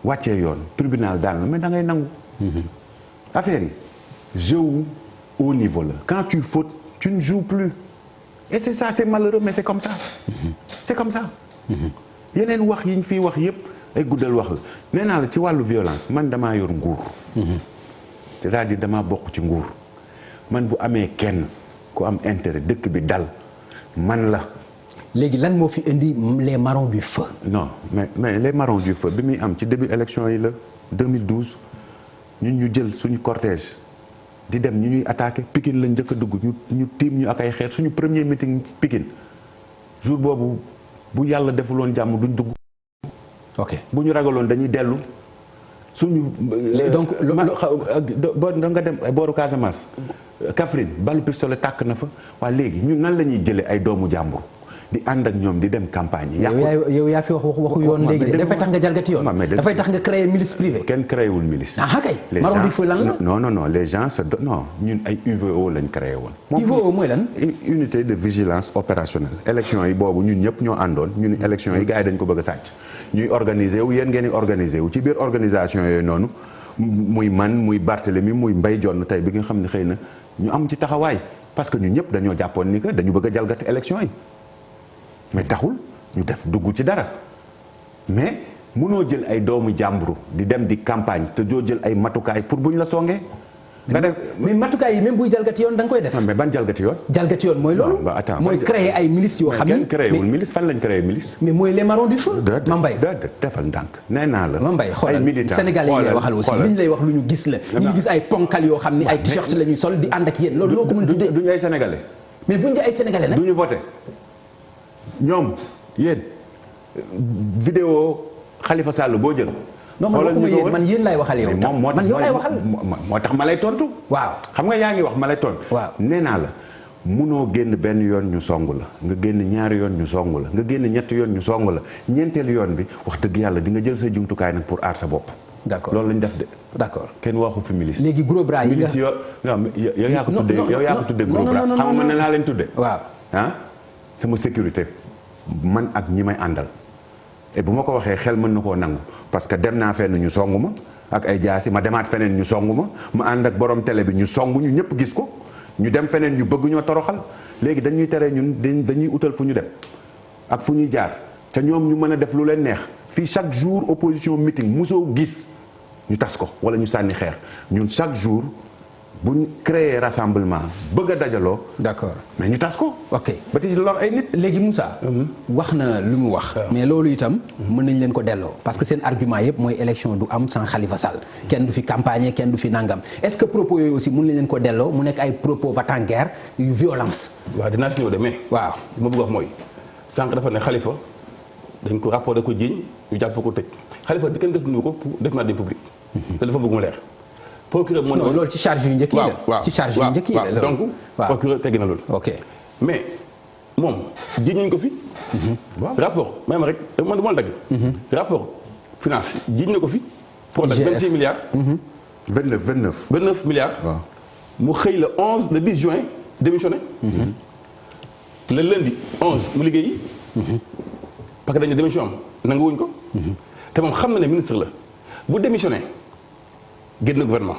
C: wàccee yoon tribunal daan la mais da ngay nangu. affaire yi jeu haut niveau la quand tu fautes tu ne joues plus et c'est ça c'est malheureux mais c'est comme ça. c'est comme ça. yeneen wax yi ñu fiy wax yépp ay guddal wax la nee naa la ci wàllu violence man damaa yor nguur. c'est-à-dire damaa bokk ci nguur man bu amee kenn ku am intérêt dëkk bi dal man la.
B: léegi lan moo fi indi les marrons du feu.
C: non mais les marrons du feu bi muy am ci début élection yi la 2012 ñun ñu jël suñu cortège di dem ñu ñuy attaqué Pikine lañ njëkk a dugg ñu tiim ñu ak ay xeet suñu premier meeting Pikine jour boobu bu yàlla defuloon jàmm duñ dugg.
B: ok
C: bu ñu ragaloon dañuy dellu suñu.
B: donc
C: da nga dem booru Casamance. Kaffrine balu pistolet tàkk na fa waaye léegi ñun nan la ñuy jëlee ay doomu jàmbur di ànd ak ñoom di dem campagne yi.
B: yow yaa fi waxu yoon léegi de dafay tax nga jalgati yoon. dafay tax nga créer milice privée.
C: kenn créé wul milice.
B: ah kay marron du feu lan la.
C: non les gens non ñun ay UVO lañ créé woon.
B: UVO mooy lan.
C: unité de vigilance opérationnelle. élection yi boobu ñun ñëpp ñoo àndoon ñun élection yi gars yi dañ ko bëgg a sàcc ñuy organiser wu yéen ngeen di organiser wu ci biir organisation yooyu noonu muy man muy Barthélemy muy Mbaye Dione tey bi nga xam ne xëy na ñu am ci taxawaay parce que ñun ñëpp dañoo jàppoon ni que dañu bëgg a jalgati élection yi. mais taxul ñu def dugg ci dara mais mënoo jël ay doomu jàmburu di dem di campagne te doo jël ay matukaay pour bu ñu la songee. nga def
B: mais matukaay yi même buy jalgati yoon da nga koy def.
C: mais ban jalgati yoon.
B: jalgati yoon mooy loolu. mooy créer ay milices yoo xam ni.
C: kenn créé wul milice fan lañ créé milice.
B: mais mooy les marrons du feu. Mambay
C: defal ndànk nee naa la.
B: Mambay xoolal Sénégalais yi ngay waxal aussi li ñu lay wax lu ñu gis la. ñu ngi gis ay ponkal yoo xam ni ay t-shirt la ñuy sol di ànd ak yéen loolu loo ko mën tuddee.
C: duñu ay sénégalais.
B: mais buñ di ay sénégalais nag.
C: duñu voté ñoom yéen vidéo Khalifa Sall boo jël.
B: non man waxuma yéen man yéen laay waxal yow. man yow laay waxal
C: moo tax ma lay tontu.
B: waaw
C: xam nga yaa ngi wax ma lay tontu.
B: waaw
C: nee naa la munoo génn benn yoon ñu song la nga génn ñaari yoon ñu song la nga génn ñetti yoon ñu song la ñeenteelu yoon bi wax dëgg yàlla di nga jël sa jumtukaay nag pour aar sa bopp.
B: d'accord
C: loolu lañ def de.
B: d'accord
C: kenn waxu fi milice.
B: léegi gros bras yi nga
C: milice yow yaa ko tuddee yow yaa ko tuddee gros bras xam nga mën naa leen tuddee.
B: waaw
C: ah sama sécurité man ak ñi may àndal. et bu ma ko waxee xel mën na koo nangu parce que dem naa fenn ñu song ma ak ay jaasi ma demaat feneen ñu song ma ànd ak borom télé bi ñu song ñu ñëpp gis ko ñu dem feneen ñu bëgg ñoo toroxal léegi dañuy tere ñun dañuy utal fu ñu dem ak fu ñuy jaar te ñoom ñu mën a def lu leen neex fii chaque jour opposition meeting mosoo gis ñu tas ko wala ñu sànni xeer ñun chaque jour bu ñu créer rassemblement bëgg a dajaloo.
B: d'accord
C: mais ñu tas ko.
B: ok
C: ba ci lor ay nit.
B: léegi Moussa. wax na lu mu wax. mais loolu itam mën nañ leen ko delloo. parce que seen argument yëpp mooy élection du am sans Khalifa Sall. kenn du fi campagne kenn du fi nangam est-ce que propos yooyu aussi mën nañ leen ko delloo mu nekk ay propos va-t-en-guerre yu violence.
D: waaw dinaa si ñëw de mais. waaw li ma bëgg wax mooy sànq dafa ne Khalifa dañ ko rapport da ko jiiñ ñu jàpp ko tëj Khalifa di kenn def nu ko pour document de public. te dafa bëgg mu leer. procureur moo ne
B: loolu ci charge yu njëkk yi la. ci charge yu njëkk yi la
D: donc procureur teggi na loolu.
B: ok
D: mais moom jiiñ nañu ko fi. rapport même rek man du ma la dagg. rapport finance jiiñ na ko fi. Prodac 26 milliards. 29 milliards.
C: waaw
D: mu xëy le 10 juin démissionné. le lundi 11 mu liggéeyi. parce que dañu démission am nanguwuñ ko. te moom xam na ne ministre la bu démissionné. génn gouvernement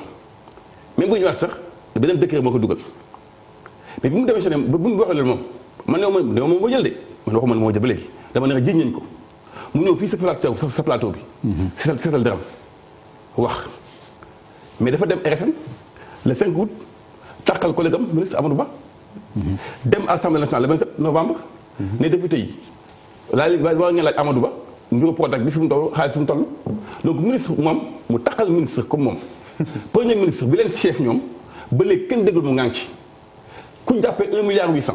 D: même bu ñu ñëwaat sax beneen décret moo ko dugal mais bi mu démissionné ba bu mu waxee loolu moom man ne moom moo jël de man waxuma ne moo jël ba léegi dama ne jiñ nañ ko mu ñëw fii sa plateau bi. seetal daram wax mais dafa dem RFM le 5 août tàqal collègue am ministre Amadou Ba. dem assemblée nationale le 27 novembre. ne député yi war ngeen laaj Amadou Ba. mbiru Prodac bi fi mu toll xaalis fi mu toll donc ministre moom mu taxal ministre comme moom premier ministre bi leen chef ñoom ba léegi kenn déggul mu ngang ci ku ñu jàppee 1 milliard 800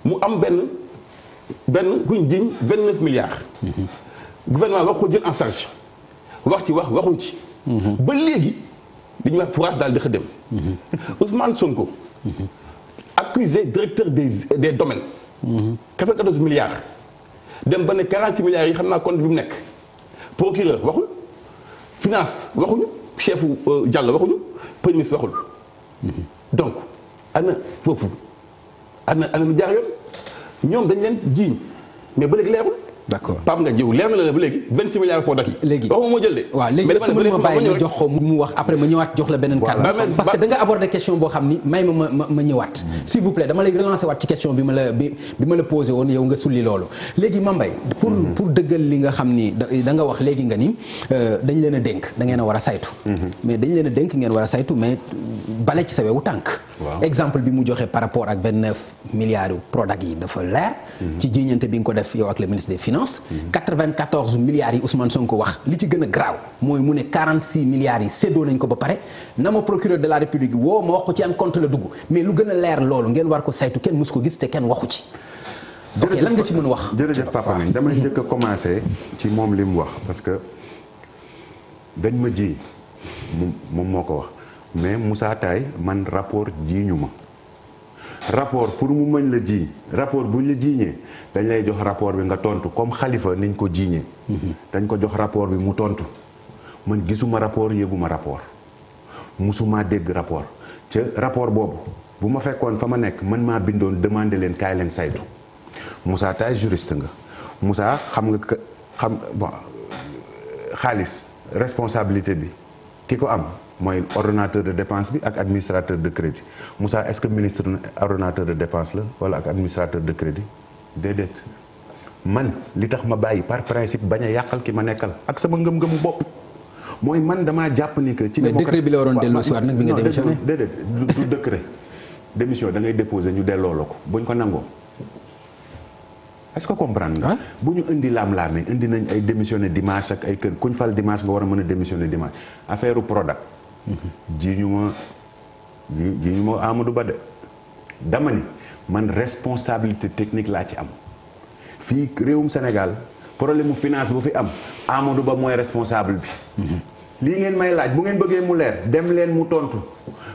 D: mu am benn ku ñu jiñ 29 milliards. gouvernement wax ko jël en charge wax waxuñ ci. ba léegi dañuy wax France daal di xëddem. Ousmane Sonko. accusé directeur des domaines. 94 milliards. dem ba ne 40 milliards yi xam naa compte bi mu nekk procureur waxul finance waxuñu chef Diallo waxuñu premier ministre waxul donc ana foofu ana lu jaar yoon ñoom dañ leen jiiñ mais ba léegi leerul
B: d'accord
D: Pape nga jiw leer na la ba léegi 26 milliards Prodac yi.
B: léegi
D: waxuma moo jël de.
B: waaw léegi est-ce que mën ma bàyyi nga jox ko mu wax après ma ñëwaat jox la beneen kàddu. parce que da nga aborder question boo xam ni may ma ñëwaat. s'il vous plaît dama lay relancer waat ci question bi ma la posé woon yow nga sulli loolu. léegi Mame Mbaye pour dëggal li nga xam ni da nga wax léegi nga ni dañ leen a dénk da ngeen a war a saytu. mais dañ leen a dénk ngeen war a saytu mais bale ci sa wewu tànk. exemple bi mu joxe par rapport ak 29 milliards yu Prodac yi dafa leer. ci jiiñante bi nga ko def yow ak le ministre des finances. 94 milliards yi Ousmane Sonko wax li ci gën a graaw mooy mu ne 46 milliards yi séddoo nañ ko ba pare na ma procureur de la république woo ma wax ko ci yan compte la dugg mais lu gën a leer loolu ngeen war ko saytu kenn mus ko gis te kenn waxu ci. ok lan nga ci mën a wax.
C: jërëjëf Papa Ngagne damay njëkk a commencé ci moom li mu wax parce que dañ ma ji moom moo ko wax mais Moussa Taye man rapport jiiñu ma. rapport pour mu mën la jiiñ rapport buñ la jiiñee dañ lay jox rapport bi nga tontu comme Khalifa niñ ko jiiñee. dañ ko jox rapport bi mu tontu man gisuma rapport yëguma rapport musuma dégg rapport ca rapport boobu bu ma fekkoon fa ma nekk man maa bindoon demandé leen kaay leen saytu Moussa Taye juriste nga Moussa xam bon xaalis responsabilité bi ki ko am. mooy ordonnateur de dépense bi ak administrateur de crédit Moussa est-ce que ministre ordonnateur de dépense la wala ak administrateur de crédit déedéet man li tax ma bàyyi par principe bañ a yàqal ki ma nekkal ak sama ngëm-ngëmu bopp mooy man damaa jàpp ni que. ci
B: mais décret bi la waroon delloo si waat nag bi nga démissionné.
C: déedéet du décret démission da ngay déposer ñu delloo la ko buñ ko nangoo est-ce que comprendre nga. bu ñu indi laam-laamee indi nañ ay démissionné dimanche ak ay kër kuñ fal dimanche nga war a mën a démissionné dimanche affaire Prodac. ji ñu ma Amadou Ba de dama ni man responsabilité technique laa ci am fii réewum Sénégal problème mu finance bu fi am Amadou Ba mooy responsable bi. lii ngeen may laaj bu ngeen bëggee mu leer dem leen mu tontu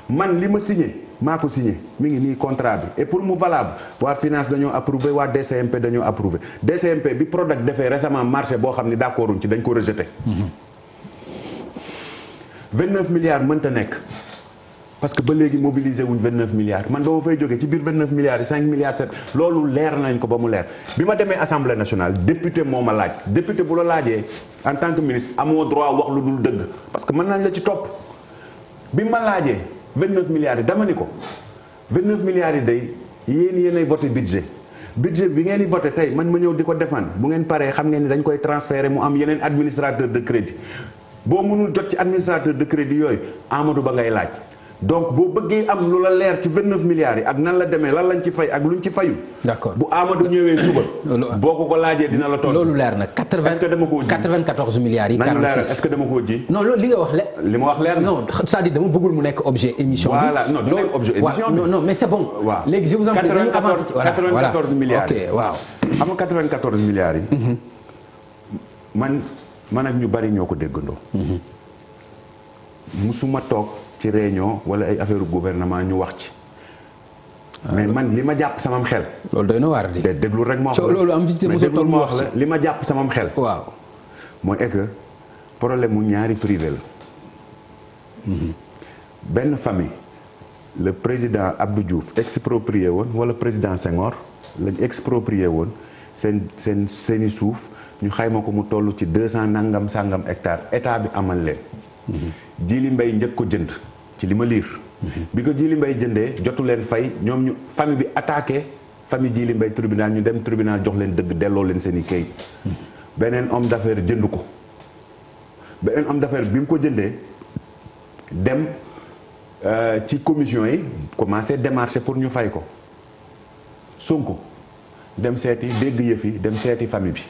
C: man li ma signé maa ko signé mi ngi nii contrat bi et pour mu valable waa finance dañoo approuvé waa DCMP dañoo approuvé DCMP bi Prodac defee récemment marché boo xam ni d'accorduñ ci dañ ko rejeté. 29 milliards mënta nekk parce que ba léegi mobilisé wuñ 29 milliards man ba ma fay jógee ci biir 29 milliards yi 5 milliards 7 loolu leer nañ ko ba mu leer bi ma demee assemblée nationale député moo ma laaj député bu la laajee en tant que ministre amoo droit wax lu dul dëgg parce que mën nañ la ci topp bi ma laajee 29 milliards yi dama ni ko 29 milliards yi day yéenay voté budget bi ngeen di voté tey man ma ñëw di ko défendre bu ngeen paree xam ngeen ni dañ koy transféré mu am yeneen administrateur de crédit boo mënul jot ci administrateur de crédit yooyu Amadou Ba ngay laaj donc boo bëggee am lu la leer ci 29 milliards yi ak nan la demee lan lañ ci fay ak luñ ci fayu.
B: d'accord
C: bu Amadou ñëwee suba. boo ko laajee dina la tontu.
B: loolu leer na 94 milliards yi. 46
C: est-ce que dama koo ji.
B: non loolu li nga wax
C: li ma wax leer na.
B: non c'est-à-dire dama bëggul mu nekk objet émission bi.
C: voilà non du nekk objet émission bi.
B: non mais c'est bon.
C: waaw
B: léegi je vous en prie dañu avancer ci. voilà
C: 94 milliards yi
B: ok waaw.
C: xam nga 94 milliards yi. man ak ñu bari ñoo ko déggandoo. musuma toog ci réunion wala ay affaire gouvernement ñu wax ci. mais man li ma jàpp samam xel.
B: loolu doy na waar di.
C: déglu rek ma wax la
B: loolu am visite mosoo toog mu wax la
C: li ma jàpp samam xel.
B: waaw
C: mooy que problème mu ñaari privé la. benn famille le président Abdou Diouf exproprié woon wala président Senghor lañ exproprié woon seeni suuf ñu xayma ko mu toll ci 200 nangam sangam hectares état bi amal leen. Djily Mbaye njëkk ko jënd ci li ma liir. bi ko Djily Mbaye jëndee jotu leen fay ñoom ñu famille bi attaqué famille Djily Mbaye tribunal ñu dem tribunal jox leen dëgg delloo leen seen i kayit. beneen homme d'affaires jënd ko beneen homme d'affaires bi mu ko jëndee dem ci commission yi commencé démarcher pour ñu fay ko Sonko dem seeti dégg yëf yi dem seeti famille bi.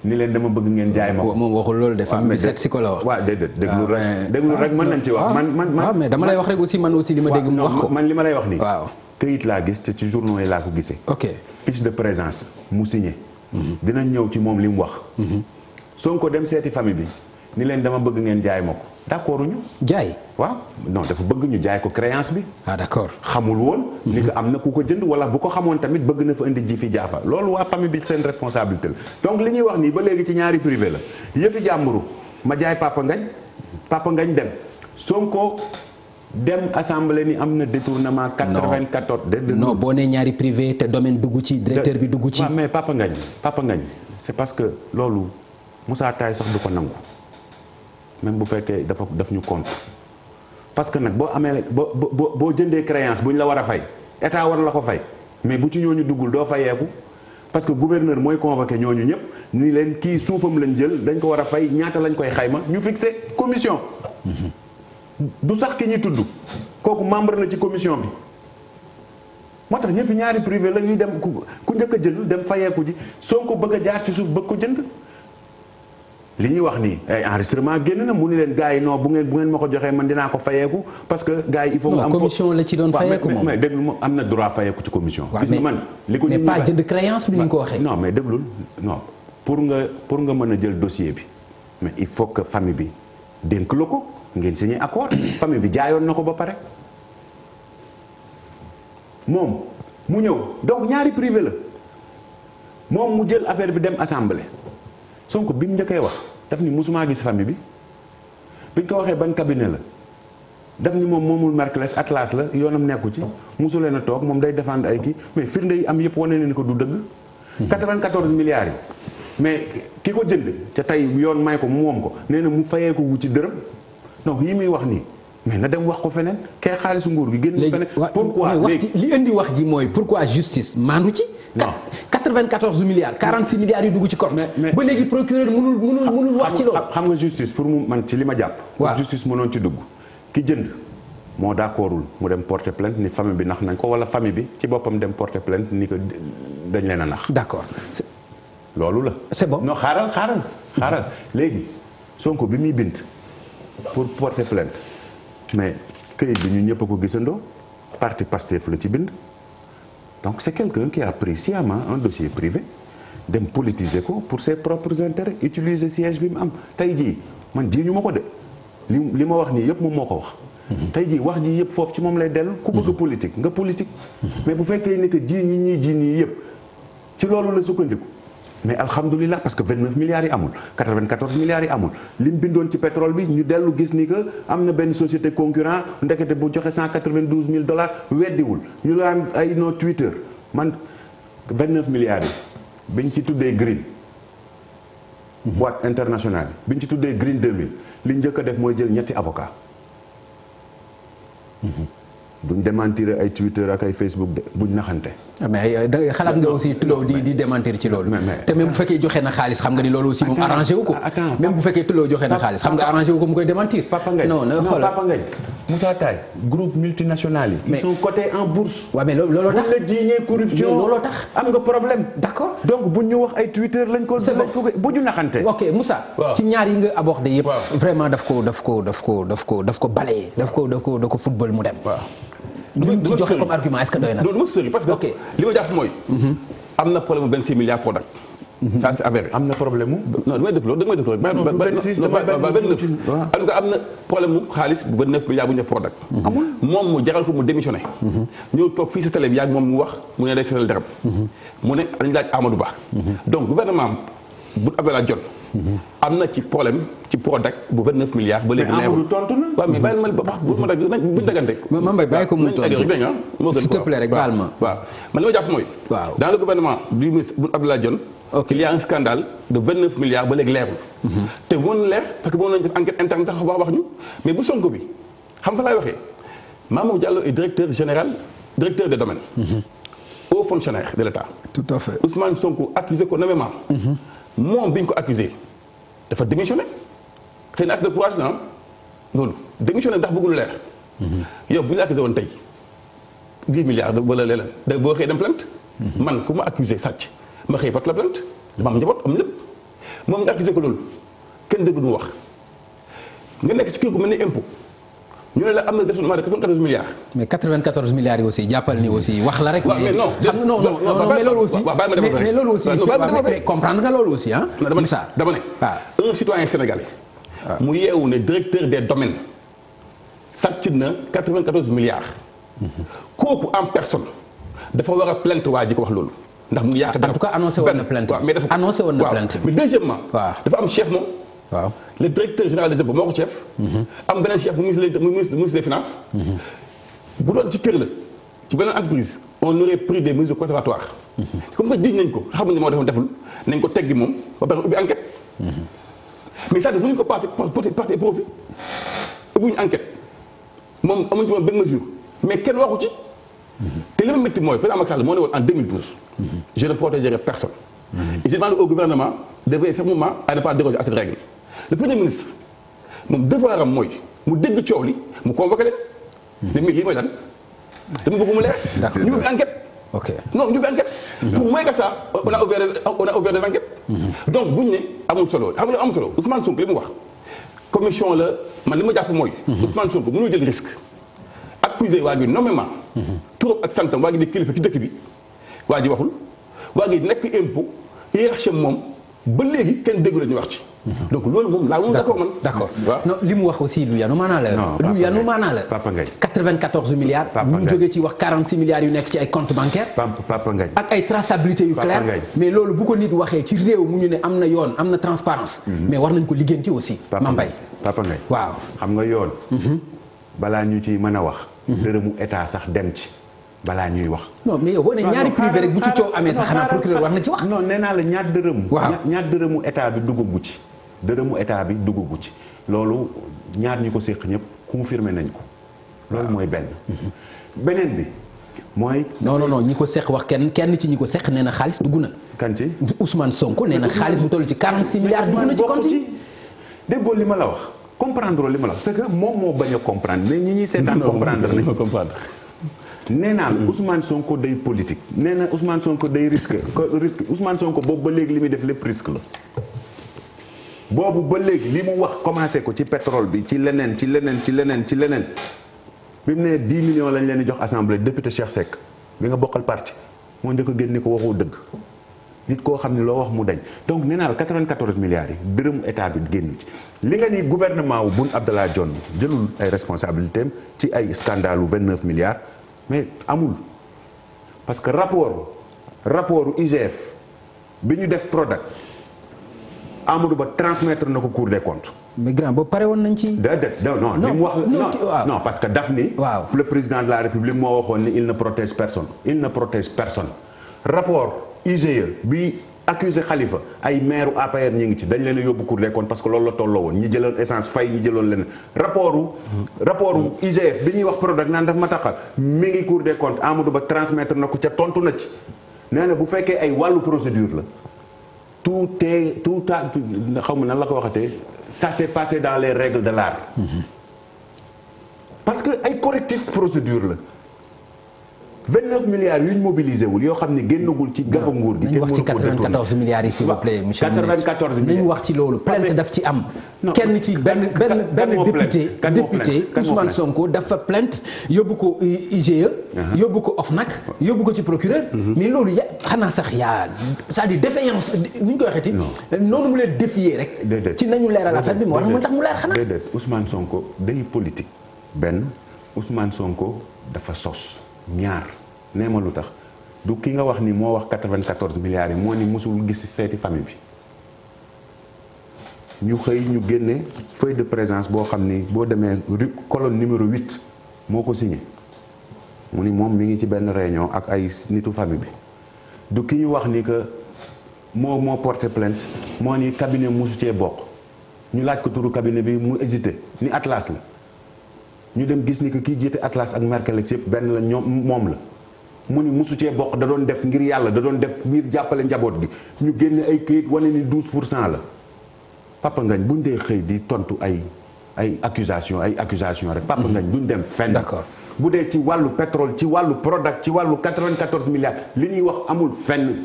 C: ni leen dama bëgg ngeen jaay ma ko.
B: moom waxul loolu de famille bi seet si ko la wax.
C: waaw déedéet déglu rek mën nañ ci wax. man
B: mais dama lay wax rek aussi man aussi li ma dégg mu wax ko.
C: man li ma lay wax nii.
B: waaw
C: këyit laa gis te ci journaux yi laa ko gisee.
B: ok
C: fiche de présence mu signé. dinañ ñëw ci moom li mu wax. Sonko dem seeti famille bi ni leen dama bëgg ngeen jaay ma ko d'accord ñu.
B: jaay.
C: waaw non dafa bëgg ñu jaay ko créance bi.
B: ah d'accord
C: xamul woon. ni que am na ku ko jënd wala bu ko xamoon tamit bëgg na fa indi ji fi jaafa loolu waa famille bi seen responsabilité la donc li ñuy wax nii ba léegi ci ñaari privé la yëfi jàmburu ma jaay Papa Ngagne dem Sonko dem assemblée ni am na détournement 94.
B: non boo nee ñaari privé te domaine dugg ci directeur bi dugg ci.
C: waaw mais Papa Ngagne c'est parce que loolu Moussa Taye sax du ko nangu même bu fekkee daf ñu compte parce que nag boo amee boo jëndee créance bu ñu la war a fay état war la ko fay mais bu ci ñooñu duggul doo fayeeku parce que gouverneur mooy convoqué ñooñu ñëpp ni leen kii suufam lañ jël dañ ko war a fay ñaata lañ koy xayma ñu fixé commission. du sax ki ñuy tudd kooku membre la ci commission bi moo tax ñëpp ñaari privé la ñuy dem ku njëkk a jël dem fayeeku ji Sonko bëgg a jaar ci suuf bëgg ko jënd li ñuy wax nii ay enregistrement génn na mu ni leen gars yi non bu ngeen ma ko joxee man dinaa ko fayeeku parce que gars yi il faut. am
B: commission la ci doon fayeeku moom
C: mais déglu ma am na droit fayeeku ci commission. gis nga man li ko
B: mais pas jënd créance bi ni ñu ko waxee.
C: non mais déglul non pour nga mën a jël dossier bi mais il faut que famille bi dénk la ko. ngeen signé accord famille bi jaayoon na ko ba pare moom mu ñëw donc ñaari privé la moom mu jël affaire bi dem assemblée Sonko bi mu njëkkee wax daf ni musuma gis famille bi biñ ko waxee ban cabinet la daf ni moom moomul Merclès Atlas la yoonam nekku ci musu leen a toog moom day défendre ay kii mais firnde yi am yëpp wane leen ko du dëgg 94 milliards yi mais ki ko jënd ca tey yoon may ko mu moom ko nee na mu fayee ko wu ci dërëm donc yi muy wax nii mais na dem wax ko feneen kay xaalisu nguur gi génn feneen. pourquoi léegi
B: li indi wax ji mooy pourquoi justice maandu ci.
C: non
B: 94 milliards 46 milliards yu dugg ci compte. ba léegi procureur mënul wax ci loolu.
C: xam nga justice pour mu man ci li ma jàpp. waaw justice mënoon ci dugg ki jënd moo d'accordul mu dem porter plainte ni famille bi nax nañ ko wala famille bi ci boppam dem porter plainte ni ko dañ leen a nax.
B: d'accord.
C: loolu la.
B: c'est bon
C: non xaaral léegi Sonko bi muy bind. pour porter plainte mais këyit bi ñun ñëpp a ko gisandoo parti Pastef la ci bind donc c'est quelqu'un qui a pris sciemment un dossier privé dem politiser ko pour ses propres intérêts utiliser siège bi mu am tey jii man ji ñu ma ko de li ma wax nii yëpp moom moo ko wax tey jii wax ji yëpp foofu ci moom lay dellu ku bëgg politique nga politique mais bu fekkee ni que ji nii yëpp ci loolu la sukkandiku mais alhamdulilah parce que 29 milliards yi amul 94 milliards yi amul li mu bindoon ci pétrole bi ñu dellu gis ni que am na benn société concurrent ndekete bu joxe $192 000 weddiwul ñu laan ay no Twitter man 29 milliards yi biñ ci tuddee Green boîte internationale biñ ci tuddee Green 2000 li njëkk a def mooy jël ñetti avocat buñ démentir ay Twitter ak ay Facebook de buñ naxante.
B: mais xalaat nga aussi Tullow di démentir ci loolu. te même bu fekkee joxe na xaalis xam nga ni loolu aussi moom arrangé wu ko. même bu fekkee Tullow joxe na xaalis xam nga arrangé wu ko mu koy démentir.
C: Papa Ngagne non Papa Ngagne Moussa Taye groupe multinational yi. ils sont cotés en bourse.
B: waaw mais looloo tax
C: bu la jiiñee corruption
B: looloo tax.
C: am nga problème.
B: d'accord
C: donc buñ ñu wax ay Twitter lañ ko. bu ñu naxante.
B: ok Moussa. ci ñaar yi nga abordé yëpp. vraiment daf ko balayé daf ko football mu dem. lu ñu ci joxe comme argument est-ce que doy na.
D: non du ma sori parce que li ma jàpp mooy. am na problème mu 26 milliards Prodac. ça c'est avéré.
C: am na problème mu.
D: non damay déglu rek. am na problème mu xaalis bu 29 milliards bu ñu def Prodac. amul moom mu jaral ko mu démissionné. ñëw toog fii sa télé bi yàgg moom mu wax mu ne day seetal dara. mu ne dañu laaj Amadou Ba. donc gouvernement bu Abdoulaye Dione. am na ci problème ci Prodac bu 29 milliards. ba léegi
C: mais Amadou tontu na.
D: waaw mais bàyyil ma wax bu ma buñ dagante.
B: ma mbay bàyyi ko mu tontu s'il te plaît rek baal ma.
D: waaw man li ma jàpp mooy.
B: waaw
D: dans le gouvernement du ministre bu Abdoulaye Dione. il y a un scandale de 29 milliards ba léegi leerul. te mën na leer parce que mën nañu def enquête interne sax wax ñu mais bu Sonko bi xam fa laay waxee Mamour Diallo est directeur des domaines. haut fonctionnaire de l'État.
B: tout à fait
D: Ousmane Sonko accusé ko nommément. moom bi ñu ko accusé dafa démissionné xëy na acte de courage na loolu démissionné ndax bëggul leer. yow bu ñu la accusé woon tey 10 milliards wala leneen da boo xëy dem plainte. man ku ma accusé sàcc ma xëy porte la plainte dama am njaboot am lépp moom nga accusé ko loolu kenn dëgg du wax nga nekk ci kii ku mel ni impôt ñu ne la am na détournement de 94 milliards.
B: mais 94 milliards yi aussi jàppal ni aussi wax la rek.
D: mais non
B: xam nga non mais loolu aussi. mais loolu aussi mais comprendre nga loolu aussi ah.
D: dama ne un citoyen sénégalais. mu yeewu ne directeur des domaines sàcc na 94 milliards. kooku en personne dafa war a plainte waa ji ko wax loolu. ndax mu yàq
B: en tout cas annoncé woon na plainte.
D: waaw mais dafa
B: annoncé woon na plainte.
D: mais deuxièmement.
B: waaw
D: dafa am chef moom
B: waaw
D: le directeur général des impôts moo ko chef. am beneen chef mu ministre des finances. bu doon ci kër la ci beneen entreprise on aurait pris des mesures conservatoires. comme que jiñ nañ ko xam ne moo defoon deful nañ ko teggi moom ba pare ubbi enquête. mais c'est-à-dire mënuñ ko parti profit ubbiwuñu enquête moom amuñu ci woon benn mesure mais kenn waxu ci. te li ma métti mooy président Macky Sall moo ne woon en 2012. je ne protégerai personne. et je demande au gouvernement de veiller fermement à ne pas déroger à cette règle. le premier ministre moom devoir am mooy mu dégg coow li mu convoqué leen. ne mais lii mooy lan dama bëgg mu leer. ñu ubbi enquête.
B: ok
D: non ñu ubbi enquête. pour moins que ça on a ouvert des enquêtes. donc bu ñu ne amul solo xam nga amul solo Ousmane Sonko li mu wax commission la man li ma jàpp mooy. Ousmane Sonko mënul jël risque. accuser waa ji nommément. turam ak santam waa ji di kilifa ci dëkk bi waa ji waxul waa ji nekk impôt hiérarchie moom ba léegi kenn déggu la ñu wax ci. donc loolu moom laa moom d'accord man.
B: d'accord non li mu wax aussi lu yanu maanaa la. lu yanu maanaa la.
C: Papa Ngagne
B: 94 milliards. ñu jógee ci wax 46 milliards yu nekk ci ay comptes bancaires.
C: Papa Ngagne
B: ak ay traçabilité yu clair mais loolu bu ko nit waxee ci réew mu ñu ne am na yoon am na transparence mais war nañ ko liggéenti aussi. Mambay
C: Papa Ngagne
B: waaw
C: xam nga yoon. balaa ñu ci mën a wax. dërëmu état sax dem ci balaa ñuy wax.
B: non mais yow boo ne ñaari privé rek bu ci coow amee sax xanaa procureur war na ci wax.
C: non nee naa la ñaar dërëm.
B: waaw
C: ñaar dërëmu état bi duggagu ci. dërëmu état bi duggagu ci loolu ñaar ñi ko séq ñëpp confirmé nañ ko loolu mooy benn. beneen bi mooy.
B: non ñi ko seq wax kenn ci ñi ko seq nee na xaalis dugg na.
C: kan ci
B: Ousmane Sonko nee na xaalis bu toll ci 46 milliards dugg na ci compte yi.
C: déggoo li ma la wax comprendre li ma la wax c'est que moom moo bañ a comprendre mais ñi ñuy seetaan comprendre nañ nee naa la Ousmane Sonko day politique nee na Ousmane Sonko day risque Ousmane Sonko boobu ba léegi li muy def lépp risque la. boobu ba léegi li mu wax commencé ko ci pétrole bi ci leneen bi mu ne 10 millions lañ leen di jox assemblée député Cheikh Seck bi nga bokkal parti moo njëkk a génne ko waxoo dëgg nit koo xam ne loo wax mu dañ donc nee naa la 94 milliards yi dërëmu état bi génn ci li nga ni gouvernement wu Boun Abdallah Dionne jëlul ay responsabilités am ci ay scandale u 29 milliards mais amul parce que rapport IGF bi ñu def Prodac Amadou Ba transmettre na ko Cour des comptes.
B: mais grand boobu pare woon nañ ci.
C: déedéet non li mu wax non parce que daf ni.
B: waaw
C: le président de la République moo waxoon ni il ne protège personne. rapport IGE bi accusé Khalifa ay maire APR ñi ngi ci dañ leen a yóbbu Cour des comptes parce que loolu la tolloo woon ñi jëloon essence fay ñi jëloon leneen rapport IGF bi ñuy wax Prodac naan daf ma taxal mi ngi Cour des comptes Amadou Ba transmettre na ko ca tontu na ci nee na bu fekkee ay wàllu procédure la. tout xaw ma nan la ko waxatee ça s'est passé dans les règles de l'art. parce que ay correctif procédure la 29 milliards yu ñu mobilisé wul yoo xam ne génnagul ci gafa nguur gi.
B: nañu wax ci 94 milliards yi s'il vous plaît monsieur le ministre
C: 94 milliards
B: nañu wax ci loolu plainte daf ci am. kenn ci benn député Ousmane Sonko dafa plainte yóbbu ko IGE. yóbbu ko OFNAC yóbbu ko ci procureur. mais loolu xanaa sax yaa c'est-à-dire défaillance ni ñu koy waxeeti. noonu mu leen défier rek. ci nañu leeral affaire bi moo war a mën tax mu leer xanaa.
C: déedéet Ousmane Sonko day politique. benn Ousmane Sonko dafa sos. ñaar nee ma lu tax du ki nga wax ni moo wax 94 milliards yi moo ni mosul gis seeti famille bi ñu xëy ñu génne feuille de présence boo xam ni boo demee colonne numéro 8 moo ko signé mu ni moom mi ngi ci benn réunion ak ay nitu famille bi du ki ñu wax ni que moo porté plainte moo ni cabinet mosu cee bokk ñu laaj ko turu cabinet bi mu hésité ni Atlas la ñu dem gis ni que kii jiite Atlas ak Mercalex yëpp benn la moom la mu ni musu cee bokk da doon def ngir yàlla da doon def ngir jàppale njaboot gi ñu génne ay këyit wane ni 12% la Papa Ngagne buñ dee xëy di tontu ay accusation rek Papa Ngagne duñ dem fenn.
B: D'accord.
C: bu dee ci wàllu pétrole ci wàllu Prodac ci wàllu 94 milliards li ñuy wax amul fenn.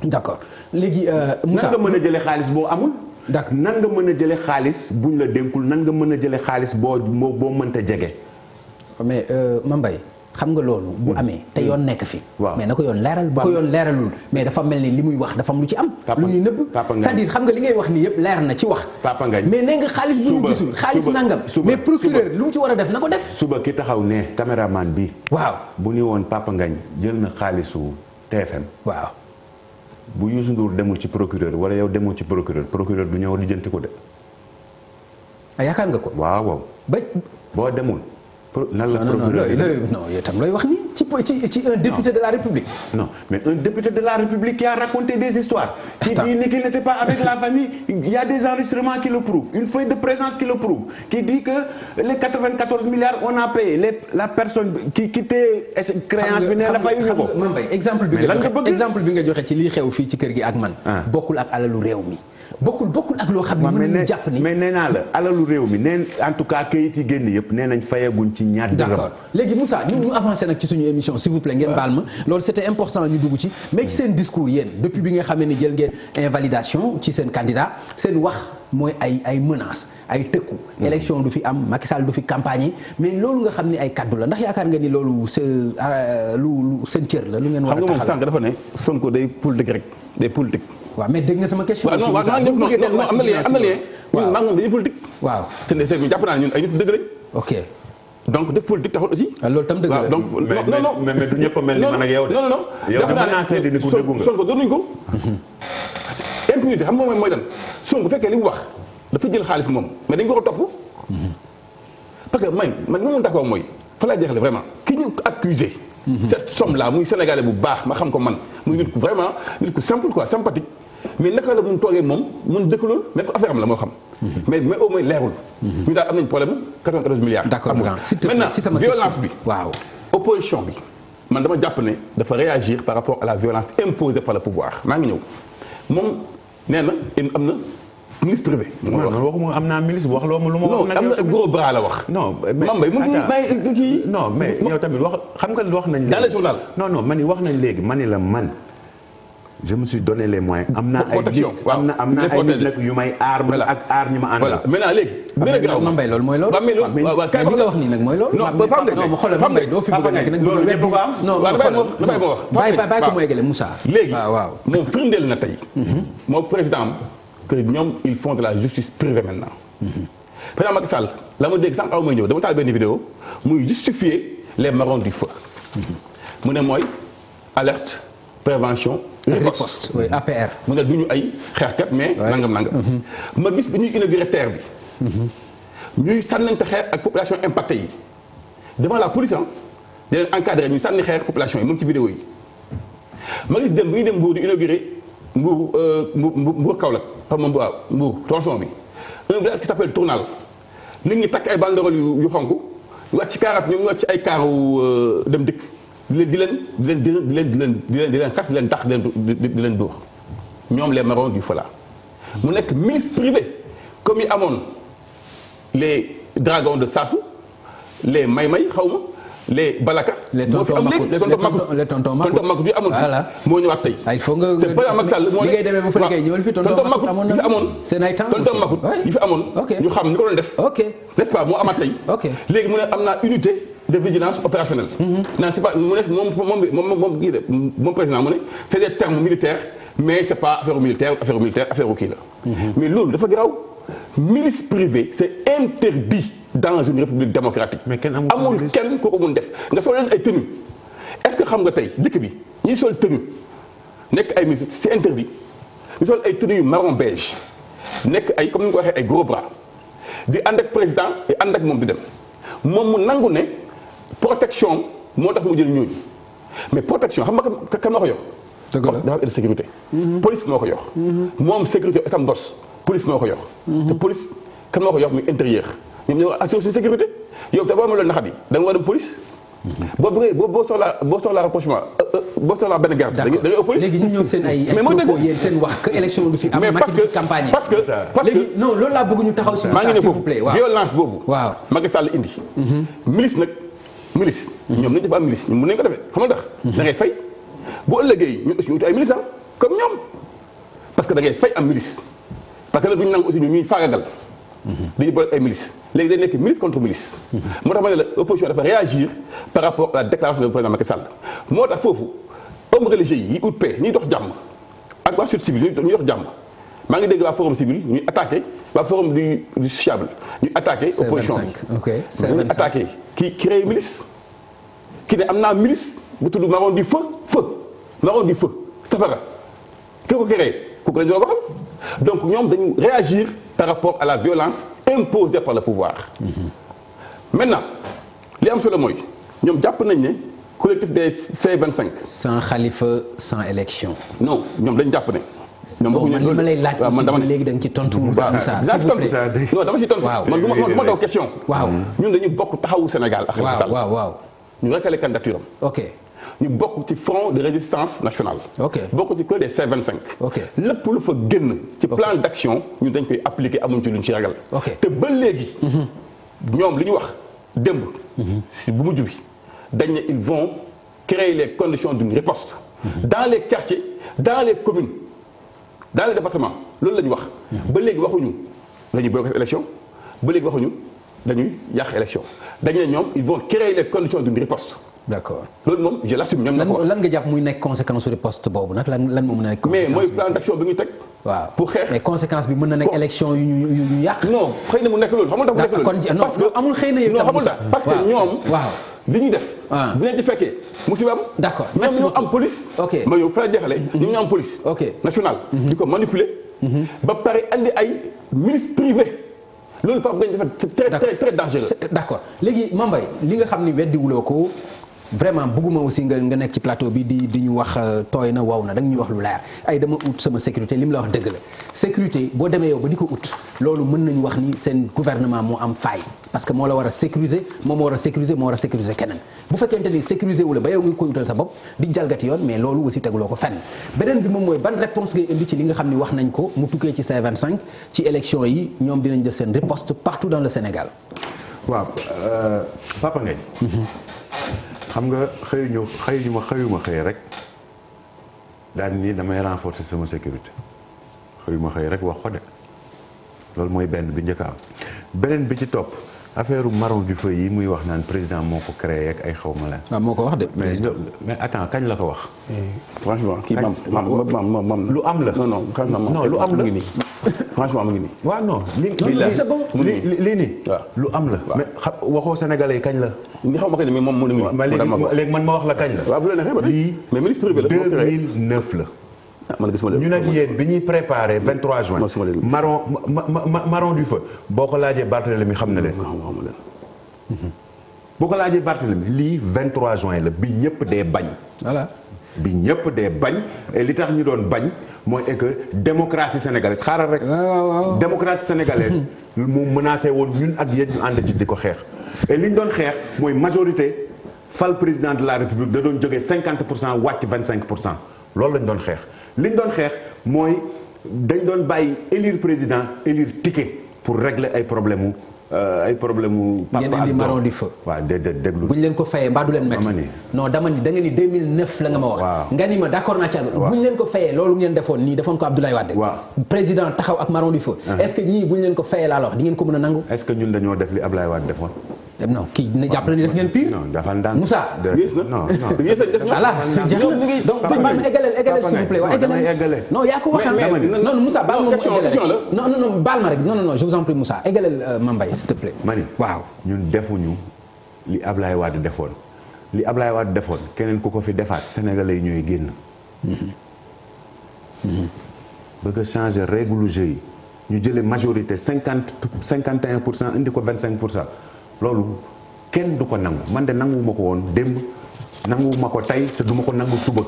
B: d'accord léegi Moussa
C: nan nga mën a jëlee xaalis boo amul.
B: d'accord
C: nan nga mën a jëlee xaalis buñ la dénkul nan nga mën a jëlee xaalis boo mënta jege.
B: mais Mambay xam nga loolu. bu amee te yoon nekk fi.
C: waaw
B: mais na ko yoon leeral bu ko yoon leeralul mais dafa mel ni li muy wax dafa am lu ci am. lu ñuy nëbb c'est-à-dire xam nga li ngay wax nii yëpp leer na ci wax.
C: Papa Ngagne
B: mais nee nga xaalis bu ñu gisul xaalis nangam. mais procureur lu mu ci war a def na ko def.
C: suba ki taxaw ne caméraman bi.
B: waaw
C: bu ni woon Papa Ngagne jël na xaalisu TFM.
B: waaw
C: bu Youssou Ndour demul ci procureur wala yow demul ci procureur du ñëw lijjanti ko de.
B: ah yaakaar nga ko.
C: waaw.
B: ba
C: boo demul. nan la procureur
B: non yow tam looy wax ni ci un député de la République.
C: non mais un député de la République qui a raconté des histoires. qui dit qu'il n'était pas avec la famille. Il y a des enregistrements qui le prouvent, une feuille de présence qui le prouve, qui dit que les 94 milliards on a payé la personne qui quitté créance bi ne la fayuñu ko.
B: exemple bi nga joxe ci lii xew fii ci kër gi ak man. bokkul ak alalu réew mi. bokkul ak loo xam ne mën nañu jàpp ni
C: mais nee naa la alalu réew mi neen en tout cas kayit yi génn yëpp nee nañ fayaguñ ci ñaar dërëm.
B: d'accord léegi Moussa ñu avancé nag ci suñu émission s'il vous plaît ngeen baal ma loolu c'était important ñu dugg ci mais ci seen discours yéen depuis bi nga xamee ni jël ngeen invalidation ci seen candidat seen wax mooy ay menaces ay tëkku. élection du fi am Macky Sall du fi campagne mais loolu nga xam ni ay kaddu la ndax yaakaar nga ni loolu lu seen cër la lu ngeen war a taxawal.
D: xam nga moom sànq dafa ne Sonko day politique rek day politique.
B: waaw mais dégg nga sama question.
D: waaw non am na lien ñun maa ngi dañuy politique.
B: waaw
D: te ñu jàpp naa ne ñun ay nit dëgg lañ.
B: ok
D: donc def politique taxul aussi.
B: loolu tam dëgg la
D: donc non
C: mais du ñëpp a mel ni man ak yow de.
D: non
C: yow dama naa seede ni ku dëggu nga.
D: Sonko gënuñ ko. impunité xam nga mooy lan Sonko bu fekkee li mu wax dafa jël xaalis moom mais dañ ko topp. parce que man li ma d'accord mooy fa laa jeexale vraiment ki ñu accusé. cette somme là muy sénégalais bu baax ma xam ko man muy nit ku vraiment nit ku simple quoi sympathique mais naka la mun toogee moom mun dëkk loolu mais ko affaire am la moo xam. mais au moins leerul. ñu daal am nañ problème 94 milliards.
B: d'accord
D: maintenant violence bi.
B: waaw
D: opposition bi man dama jàpp ne dafa réagir par rapport à la violence imposée par le pouvoir maa ngi ñëw moom nee na am na ministre privé.
C: man waxuma am naa ministre wax loo ma lu ma wax.
D: non am na gros bras la wax.
C: non mais
D: Mambay mu ngi kii.
C: non mais yow tamit wax xam nga wax nañ.
D: dans le journal.
C: non man wax nañ léegi man la man. je me suis donné les moyens. am na ay nit am na ay nit nag yu may aar. ak aar ñi ma àndal.
D: voilà maintenant léegi. gën a garaaw
B: Mambay loolu mooy loolu.
D: waaw kay
B: li nga wax nii nag mooy loolu.
D: non Pape Ndeye
B: non xoolal Mambay doo fi bëgg a nekk nag bëgg a weddi. non bàyyi ko mu eggale Moussa.
D: léegi moom firndeel na tey. moom président am que ñoom ils font de la justice privée maintenant. président Macky Sall la ma dégg sànq aw may ñëw dama taal benn vidéo muy justifier les marrons du feu. mu ne mooy alerte prévention.
B: riposte oui APR.
D: mu ne du ñu ay xeexkat mais. nangam. ma gis bi ñuy inauguré terre bi. ñuy sànnante xeer ak population impactée yi devant la police di leen encadré ñuy sànni xeer population yi mu ngi ci vidéo yi. ma gis dem bi ñuy dem Mbour di inauguré Mbour Kaolack xam nga waaw Mbour tronçon bi un village qui s'appelle Tournal nit ñi takk ay banderole yu xonk ñu wàcc ci kaaraat ñoom ñu wàcc ci ay kaaru dem dikk. di leen xas di leen tax di leen dóor ñoom les marrons du feu là mu nekk milice privé comme yi amoon les dragons de Sassou les May xaw ma les Balaka.
B: les tonton Macoute
D: yu amoon fi moo ñëwaat tey.
B: il faut nga
D: te président Macky Sall moo ne
B: li ngay demee ba fële kay ñëwal fi tonton Macoute amoon na seen ay temps
D: tonton Macoute yi fi amoon. ñu xam ñu ko doon def. n'est-ce pas moo amaat tey. léegi mu ne am naa unité de vigilance opérationnelle. naan c'est pas mu ne moom président mu ne c'est des termes militaires mais c'est pas affaire militaire affaire kii la. mais loolu dafa garaaw milice privée c'est interdit dans une république démocratique.
C: mais kenn
D: amul kenn ku ko mun def nga sol leen ay tenues est-ce que xam nga tey dëkk bi ñi sol tenue nekk ay milices c'est interdit ñu sol ay tenues yu marron beige nekk ay comme ni nga ko waxee ay gros bras di ànd ak président et ànd ak moom di dem moom mu nangu ne. protection moo tax mu jël ñooñu mais protection xam nga kan moo ko yor. dëgg la dafa am sécurité. police moo ko yor. moom sécurité itam bos police moo ko yor. te police kan moo ko yor muy intérieur ñoom ñoo assurer suñu sécurité yow te boo amee loolu naxat yi da nga war a dem police. boo soxlaa rapprochement boo soxlaa benn garde. da ngay au police
B: léegi ñu ñëw seen ay propos yéen seen wax que élection du fi am.
D: mais parce que
B: campagne
D: parce que
B: léegi non loolu laa bëgg ñu taxaw si.
D: maa ngi ne
B: s'il vous plaît
D: foofu violence boobu.
B: waaw
D: Macky Sall indi. milice nag. milice ñoom nañu def am milice ñun mën nañu ko defee xam nga tax da ngay fay bu ëllëgee ñun aussi ñu wuti ay milice comme ñoom parce que da ngay fay am milice parce que nag duñu nangu aussi ñuy faagagal dañuy boole ay milice léegi day nekk milice contre milice moo tax ma ne la opposition dafa réagir par rapport à la déclaration du président Macky Sall moo tax foofu hommes religieux yi ut paix ñuy dox jàmm ak waa société civile ñuy dox jàmm maa ngi dégg waa forum civil ñuy attaqué waa forum du sociable ñuy attaqué opposition bi ñuy attaqué qui crée milice qui ne am naa milice bu tudd marron du feu marron du feu safara ki ko créé kooku la ñu doon waxal donc ñoom dañu réagir par rapport à la violence imposée par le pouvoir. Maintenant li am solo mooy ñoom jàpp nañ ne collectif des C25.
B: sans Khalifa sans élection.
D: non ñoom dañu jàpp ne. ñoom
B: man li ma lay laaj aussi ba léegi da nga ci tontu Moussa s'il vous plaît.
D: non dama ci tontu. man du ma daw question.
B: waaw
D: ñun dañu bokk taxawu Sénégal ak Khalifa Sall.
B: waaw
D: ñu recalé candidature am.
B: ok.
D: ñu bokk ci front de résistance nationale.
B: ok
D: bokk ci club des C25.
B: ok
D: lépp lu fa génn. ci plan d' action ñun dañ koy appliquer amuñ ci luñ ci ragal.
B: ok
D: te ba léegi. ñoom li ñu wax démb. si bu mujj bi dañ ne ils vont créer les conditions d'une riposte. dans les quartiers dans les communes dans les départements loolu la ñu wax. ba léegi waxuñu dañuy boycott élection ba léegi waxuñu dañuy yàq élection dañ ne ñoom ils vont créer les conditions d'une riposte.
B: d'accord
D: loolu moom je l'assume ñoom.
B: lan nga jàpp muy nekk conséquence de poste boobu nag lan moo mën a nekk.
D: mais mooy plan d'action bi ñu teg.
B: waaw
D: pour xeex
B: mais conséquence bi mën na nekk élection yu ñu yàq.
D: non xëy na mu nekk loolu xam nga dafa nekk loolu.
B: parce que amul xëy na yow tam Moussa
D: parce que ñoom.
B: waaw
D: li ñuy def. bu leen di fekkee musiba am.
B: d'accord
D: ñoom ñoo am police.
B: ok
D: ma yow fa la jeexalee. ñoom ñoo am police.
B: ok
D: nationale. di ko manipuler. ba pare andi ay milices privées. loolu Pape Ngagne dafa très dangereux.
B: d'accord léegi Mambay li nga xam ni weddi wuloo ko. vraiment bëgguma aussi nga nekk ci plateau bi di ñu wax tooy na wow na da nga ñuy wax lu leer ay dama ut sama sécurité li mu la wax dëgg la sécurité boo demee yow ba di ko ut loolu mën nañu wax ni seen gouvernement moo am faille parce que moo la war a sécuriser moom moo war a sécuriser keneen bu fekkente ni sécuriser wu la ba yow nga koy utal sa bopp di jalgati yoon mais loolu aussi teguloo ko fenn beneen bi moom mooy ban réponse ngay indi ci li nga xam ni wax nañ ko mu tukkee ci C25 ci élection yi ñoom dinañ def seen riposte partout dans le Sénégal.
C: waaw Papa Ngagne xam nga xëyuma xëy rek daal ni damay renforcer sama sécurité xëyuma xëy rek wax ko de loolu mooy benn bi njëkk a am beneen bi ci topp affaire marron du feu yi muy wax naan président moo ko créé ak ay xaw ma leen.
B: waaw moo ko wax de.
C: mais attends kañ la ko wax.
D: franchement kii mam
C: lu am la.
D: non franchement
C: lu am la
D: franchement mu ngi nii.
C: waaw non lii nii. lu am la. mais waxoo sénégalais kañ la.
D: li xaw ma kañ la mais moom mu ngi nii.
C: léegi man ma wax la kañ la.
D: waaw bu la neexee ba lii mais ministre privé la
C: 2009 la.
D: man gisuma leen
C: ñun ak yéen bi ñuy préparé 23 juin. marron du feu boo ko laajee Barthélemy xam na leen. boo ko laajee Barthélemy lii 23 juin la bi ñëpp dee bañ.
B: voilà.
C: bi ñëpp dee bañ et li tax ñu doon bañ mooy que démocratie sénégalaise xaaral rek.
B: waaw
C: démocratie sénégalaise mu menacé woon ñun ak yéen ñu ànd ci di ko xeex. et li ñu doon xeex mooy majorité fal président de la république da doon jógee 50% wàcc 25%. loolu lañ doon xeex li ñu doon xeex mooy dañ doon bàyyi élire président élire ticket pour régler ay problème mu.
B: ngeen indi marron du feu.
C: waaw déglu.
B: bu ñu leen ko fayee mbaa du leen métti. non dama ni da nga ni 2009 la nga ma wax. nga ni ma d'accord naa ci ak. bu ñu leen ko fayee loolu ngeen defoon nii defoon ko Abdoulaye Wade. président taxaw ak marron du feu. est-ce que ñii bu ñu leen ko fayee laa la wax di ngeen ko mën a nangu.
C: est-ce que ñun dañoo def li Abdoulaye Wade defoon.
B: non kii dina jàpp na ni def ngeen pire.
C: non dafa ndànk
B: Moussa.
C: non
B: voilà donc baal ma égaleel s'il vous plaît waaw égaleel non yaa ko wax non Moussa baal ma égaleel non baal ma rek non je vous en prie Moussa égaleel Mambay s'il te plaît.
C: mani
B: waaw
C: ñun defuñu li Ablaye Wade defoon li Ablaye Wade defoon keneen ku ko fi defaat sénégalais yi ñooy génn. bëgg a changer règle jeu yi ñu jëlee majorité 51% indi ko 25%. loolu kenn du ko nangu man de nanguwuma ko woon démb nanguwuma ko tey te duma ko nangu suba.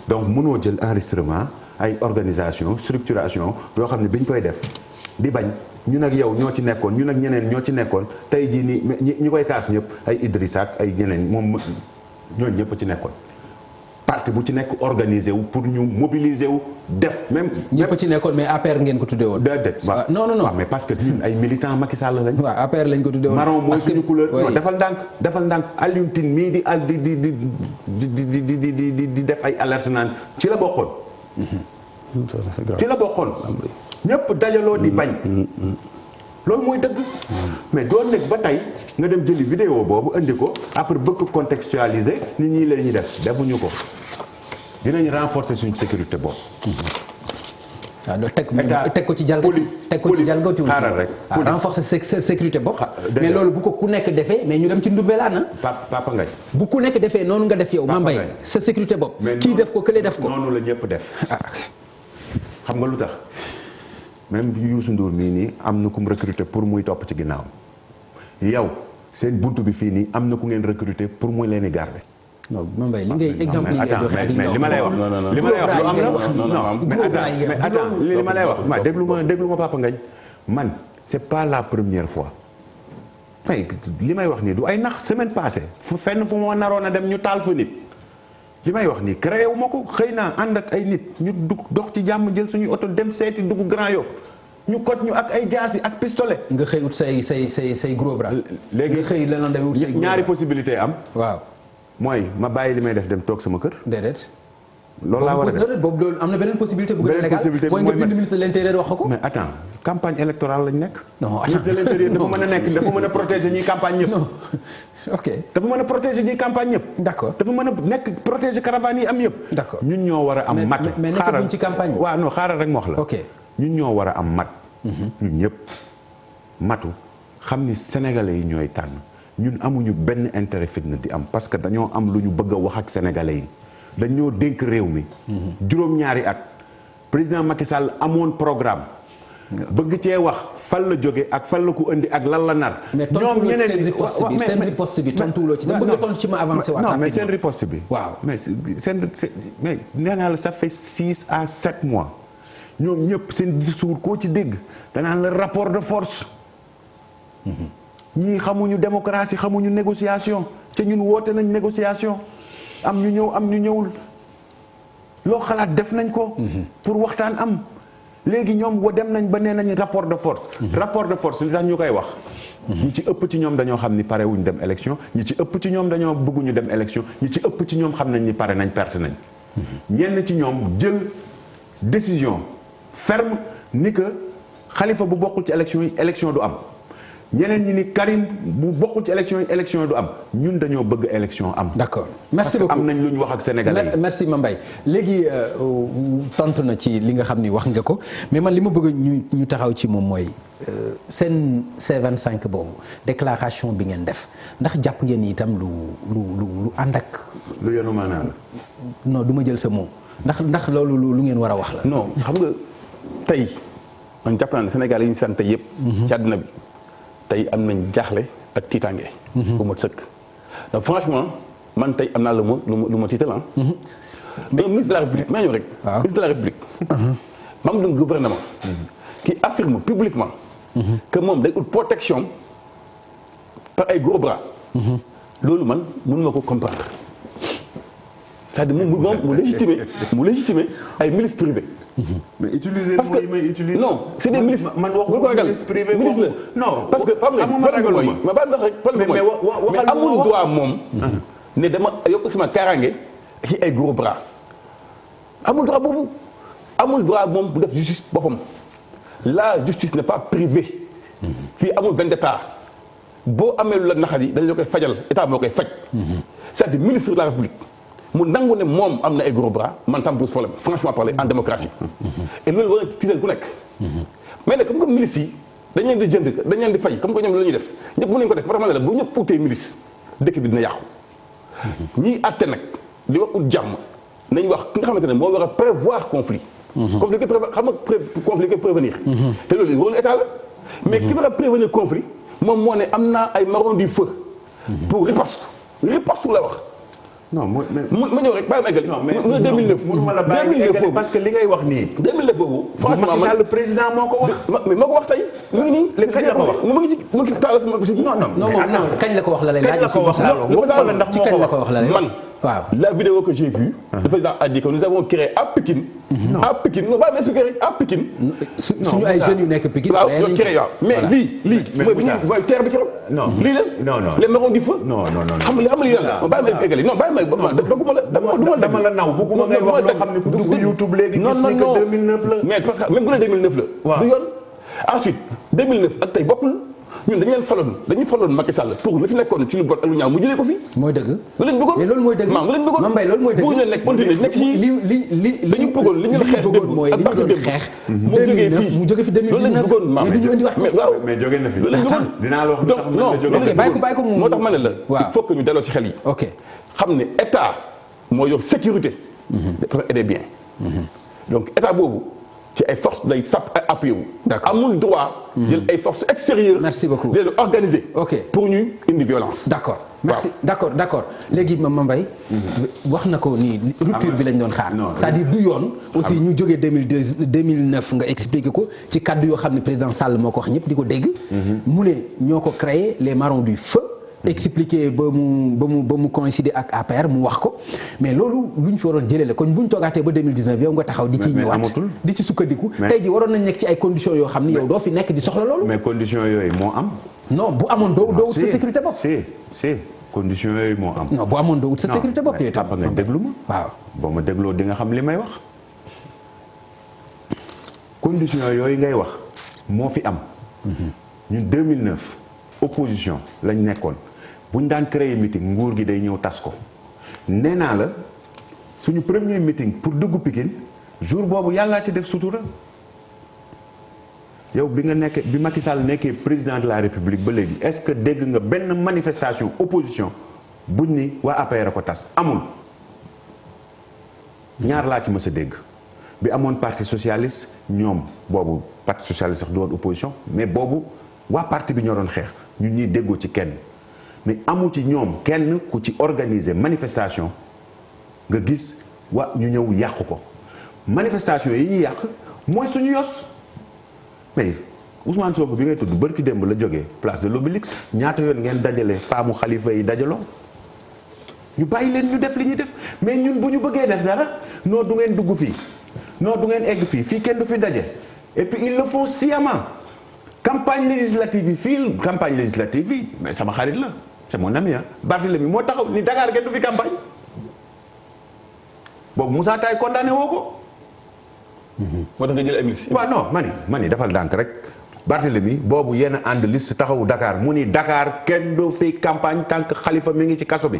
C: donc mënoo jël enregistrement ay organisation structuration yoo xam ne biñ koy def di bañ ñun ak yow ñoo ci nekkoon ñun ak ñeneen ñoo ci nekkoon tey jii nii ñi koy kaas ñëpp ay Idrissa ak ay ñeneen moom ñooñu ñëpp ci nekkoon. parti bu ci nekk organisé wu pour ñu mobiliser wu def même.
B: ñëpp ci nekkoon mais APR ngeen ko tuddee woon.
C: déedéet
B: non
C: mais parce que ñun ay militants Macky Sall lañ.
B: waaw APR lañ ko tuddee woon.
C: marron mooy suñu couleur. non defal ndànk Alioune Tine mii di def ay alerte naan ci la bokkoon. ci la bokkoon. ñëpp dajaloo di bañ. loolu mooy dëgg. mais doo nekk ba tey nga dem jëli vidéo boobu indi ko après bëgg contextualiser nit ñi la ñuy def defuñu ko dinañ renforcer suñu sécurité boobu.
B: teg ko ci jalgati teg ko ci jalgati aussi
C: xaaral rek
B: renforcer sécurité bopp mais loolu bu ko ku nekk defee mais ñu dem ci ndumbelaan
C: Papa Ngagne
B: bu ku nekk defee noonu nga def yow Mame Mbaye sa sécurité bopp kii def ko kële def ko
C: noonu la ñëpp def xam nga lu tax même Youssou Ndour mii nii am na ku mu recruter pour muy topp ci ginnaaw yow seen buntu bi fii nii am na ku ngeen recruter pour muy leen di garder.
B: non Mame Mbaye li ngay exemple yi ngay joxe ak
C: li ma lay wax li ma lay wax lu am la mais attends li ma lay wax ma déglu ma Papa Ngagne man c'est pas la première fois mais li may wax nii du ay nax semaine passée fenn fu ma naroon a dem ñu taal fa nit li may wax nii créé wu ma ko xëy naa ànd ak ay nit ñu dugg dox ci jàmm jël suñuy oto dem seeti dugg Grand Yoff ñu kot ñu ak ay jaasi ak pistolet.
B: nga xëy ut say gros bras.
C: léegi
B: nga xëy la dem ut say gros bras
C: ñaari possibilité am.
B: waaw
C: mooy ma bàyyi li may def dem toog sama kër.
B: déedéet.
C: loolu laa war a def
B: boobu loolu am na beneen possibilité bu gën a légal mooy nga bind ministre de l'intérieur wax ko.
C: mais attends campagne électorale lañ nekk.
B: non
C: ministre de l'intérieur dafa mën a nekk dafa mën a protéger ñuy campagne ñëpp.
B: non ok.
C: dafa mën a protéger ñuy campagne ñëpp.
B: d'accord
C: dafa mën a nekk protéger caravane yi am yëpp.
B: d'accord
C: ñun ñoo war a am mat.
B: mais nekkaguñ ci campagne bi.
C: waaw non xaaral rek ma wax la.
B: ok
C: ñun ñoo war a am mat. ñun ñëpp matu xam ni sénégalais yi ñooy tànn ñun amuñu benn intérêt fitna di am parce que dañoo am lu ñu bëgg a wax ak sénégalais yi dañoo dénk réew mi. juróom-ñaari at président Macky Sall amoon programme. bëgg cee wax fan la jóge ak fan la ko indi ak lan la nar.
B: ñoom ñeneen seen riposte bi tontuwuloo ci dama bëgg a tontu ci ma avancé waat.
C: non mais seen riposte bi.
B: waaw
C: mais mais nee naa la ça fait 6 à 7 mois. ñoom ñëpp seen discours koo ci dégg danaan la rapport de force ñii xamuñu démocratie xamuñu négociation te ñun woote nañ négociation am ñu ñëw am ñu ñëwul loo xalaat def nañ ko pour waxtaan am léegi ñoom dem nañ ba nee nañ rapport de force rapport de force li tax ñu koy wax ñi ci ëpp ci ñoom dañoo xam ni pare wuñ dem élection ñi ci ëpp ci ñoom dañoo bëgguñu dem élection ñi ci ëpp ci ñoom xam nañ ni pare nañ perte nañ ñenn ci ñoom jël décision ferme ni que Khalifa bu bokkul ci élection yi élection du am ñeneen ñi ni Karim bu bokkul ci élection yi élection du am ñun dañoo bëgg élection am.
B: d'accord merci beaucoup
C: am nañ lu ñu wax ak sénégalais yi.
B: merci Mame Mbaye léegi tontu na ci li nga xam ni wax nga ko mais man li ma bëgg ñu taxaw ci moom mooy seen C25 boobu déclaration bi ngeen def ndax jàpp ngeen itam lu ànd ak.
C: lu yenu maanaam.
B: non du ma jël sa mot ndax loolu lu ngeen war a wax la.
D: non xam nga tey man jàpp naa ne Sénégal yi ñu sant yëpp. ci àdduna bi tey am nañ jaaxle ak tiitaange. bu ma sëkk donc franchement man tey am naa lu ma tiital ah. mais ministre de la République maa ñëw rek. ministre de la République. membre d'un gouvernement. qui affirme publiquement. que moom day ut protection par ay gros bras. loolu man mënuma ko comprendre. c'est-à-dire moom mu légitimé ay milices privées.
C: mais utiliser mooy may utiliser.
D: non c'est des milices.
C: man waxuma milice privée
D: milice la non parce que problème mooy ma baal ndax rek problème mooy mais amul droit moom. ne dama yokk sama kaaraange ci ay gros bras. amul droit boobu amul droit moom bu def justice boppam la justice n'est pas privée. fii amul vendetta boo amee lu la naxari dañ la koy fajal état moo koy faj. c'est-à-dire ministre de la République. mu nangu ne moom am na ay gros bras man ça me pose problème franchement parler en démocratie. et loolu war na tiital ku nekk. mais nag comme que milice yi dañ leen di jënd dañ leen di fay comme que ñoom la ñuy def ñëpp mën nañu ko def moo tax ma ne la bu ñëpp utee milice dëkk bi dina yàqu. ñiy àtte nag di wax ut jàmm nañ wax ki nga xamante ne moo war a prévoir conflit. conflit xam nga conflit prévenir. te loolu wóolu état la. mais ki war a prévenir conflit moom moo ne am naa ay marron du feu. pour riposte la wax.
C: non
D: ma ñëw rek bàyyi ma eggali.
C: non mais
D: 2009
C: mënuma la bàyyi eggali parce que li ngay wax nii.
D: 2009 boobu. franchement
C: Macky Sall le président moo ko wax.
D: mais moo ko wax tey. mu ngi nii
C: léegi kañ la ko wax
D: mu ngi taal sama boutique.
B: non kañ la ko wax la lay laaj.
C: kañ la ko wax
B: ci kañ la ko wax la lay
D: man. waaw la vidéo que j'ai vue. le président a dit que nous avons créé à Pikine. à Pikine non baa ma expliqué rek à Pikine.
B: suñu ay jeunes yu nekk Pikine.
D: waaw ñoo créé waaw mais lii. mooy terre bi keroog.
C: non
D: lii la.
C: non non
D: les marrons du feu.
C: non
D: xam nga lii la bàyyi ma eggali non bàyyi ma
C: dama la naw bëgguma ngay wax loo xam ne ku dugg YouTube léegi.
D: non
C: gis ni que 2009 la.
D: mais parce que même bu dee 2009 la.
C: waaw
D: du yoon ensuite 2009 ak tey bokkul ñun dañuy faloon Macky Sall pour la fi nekkoon ci lu bon ak lu ñaaw mu jëlee ko fi.
B: mooy dëgg.
D: loolu lañ bëggoon
B: mais loolu mooy dëgg.
D: maam loolu lañ bëggoon.
B: Mame Mbaye loolu mooy dëgg.
D: bu ñu nekk continuer nekk ci dañu bëggoon li ñu la xeex démb
B: mooy li ñu doon xeex.
D: mu jógee fii
B: mu jóge fi 2019
D: loolu lañ bëggoon maam
B: mais du ñu indiwaat ko.
C: mais jóge na fi.
D: loolu lañ bëggoon
C: dinaa la wax lu tax mën na jóge.
B: ok bàyyi ko
D: moo tax ma ne la.
B: waaw
D: il faut que ñu delloo ci xel yi.
B: ok
D: xam ne état moo yor sécurité. des personnes et des biens. donc état boobu ci ay forces lay appuyé wu.
B: D'accord.
D: amul droit. jël ay forces extérieures.
B: Merci beaucoup.
D: di leen organiser.
B: Ok.
D: pour ñu indi violence.
B: d'accord merci d'accord léegi Mame Mbaye wax na ko nii rupture bi lañ doon xaar. c'est-à-dire du yoon. aussi ñu jógee 2009 nga expliqué ko ci kaddu yoo xam ne président Sall moo ko wax ñëpp di ko dégg. mu ne ñoo ko créé les marrons du feu. expliqué ba mu coïncider ak APR mu wax ko mais loolu lu ñu fi waroon jëlee la kon bu ñu toogaatee ba 2019 yow nga taxaw di ci ñëwaat di ci sukkandiku tey ji waroon nañ nekk ci ay conditions yoo xam ni yow doo fi nekk di soxla loolu.
C: mais conditions yooyu moo am.
B: non bu amoon doo wut sa sécurité bopp.
C: si conditions yooyu moo am.
B: non bu amoon doo wut sa sécurité bopp yooyu tam.
C: nga déglu ma.
B: waaw
C: boo ma dégloo di nga xam li may wax. conditions yooyu ngay wax moo fi am. ñun 2009 opposition lañ nekkoon. bu ñu daan créer meeting nguur gi day ñëw tas ko nee naa la suñu premier meeting pour dugg Pikine jour boobu yàllaa ci def sutura yow bi Macky Sall nekkee président de la République ba léegi est-ce que dégg nga benn manifestation opposition buñ ni waa APR a ko tas amul ñaar laa ci mës a dégg bi amoon parti socialiste ñoom boobu parti socialiste sax du woon opposition mais boobu waa parti bi ñoo doon xeex ñun ñuy déggoo ci kenn mais amu ci ñoom kenn ku ci organiser manifestation nga gis ñu ñëw yàq ko manifestation yi ñuy yàq mooy suñu yos mais Ousmane Sonko bi ngay tudd bërki démb la jógee place de l'Obélisque ñaata yoon ngeen dajale faamu xalifa yi dajaloo ñu bàyyi leen ñu def li ñuy def mais ñun bu ñu bëggee def dara non du ngeen dugg fii non du ngeen egg fii kenn du fi daje et puis ils le font sciemment campagne législative yi fii campagne législative yi mais sama xarit la c'est mon ami ah Barthélémy moo taxaw ni Dakar kenn du fi campagne boobu Moussa Taye condamné woo ko.
D: moo tax nga jël émission.
C: waaw non mani defal dànk rek Barthélémy boobu yenn ànd liste taxawu Dakar mu ni Dakar kenn du fi campagne tant que Khalifa mi ngi ci kaso bi.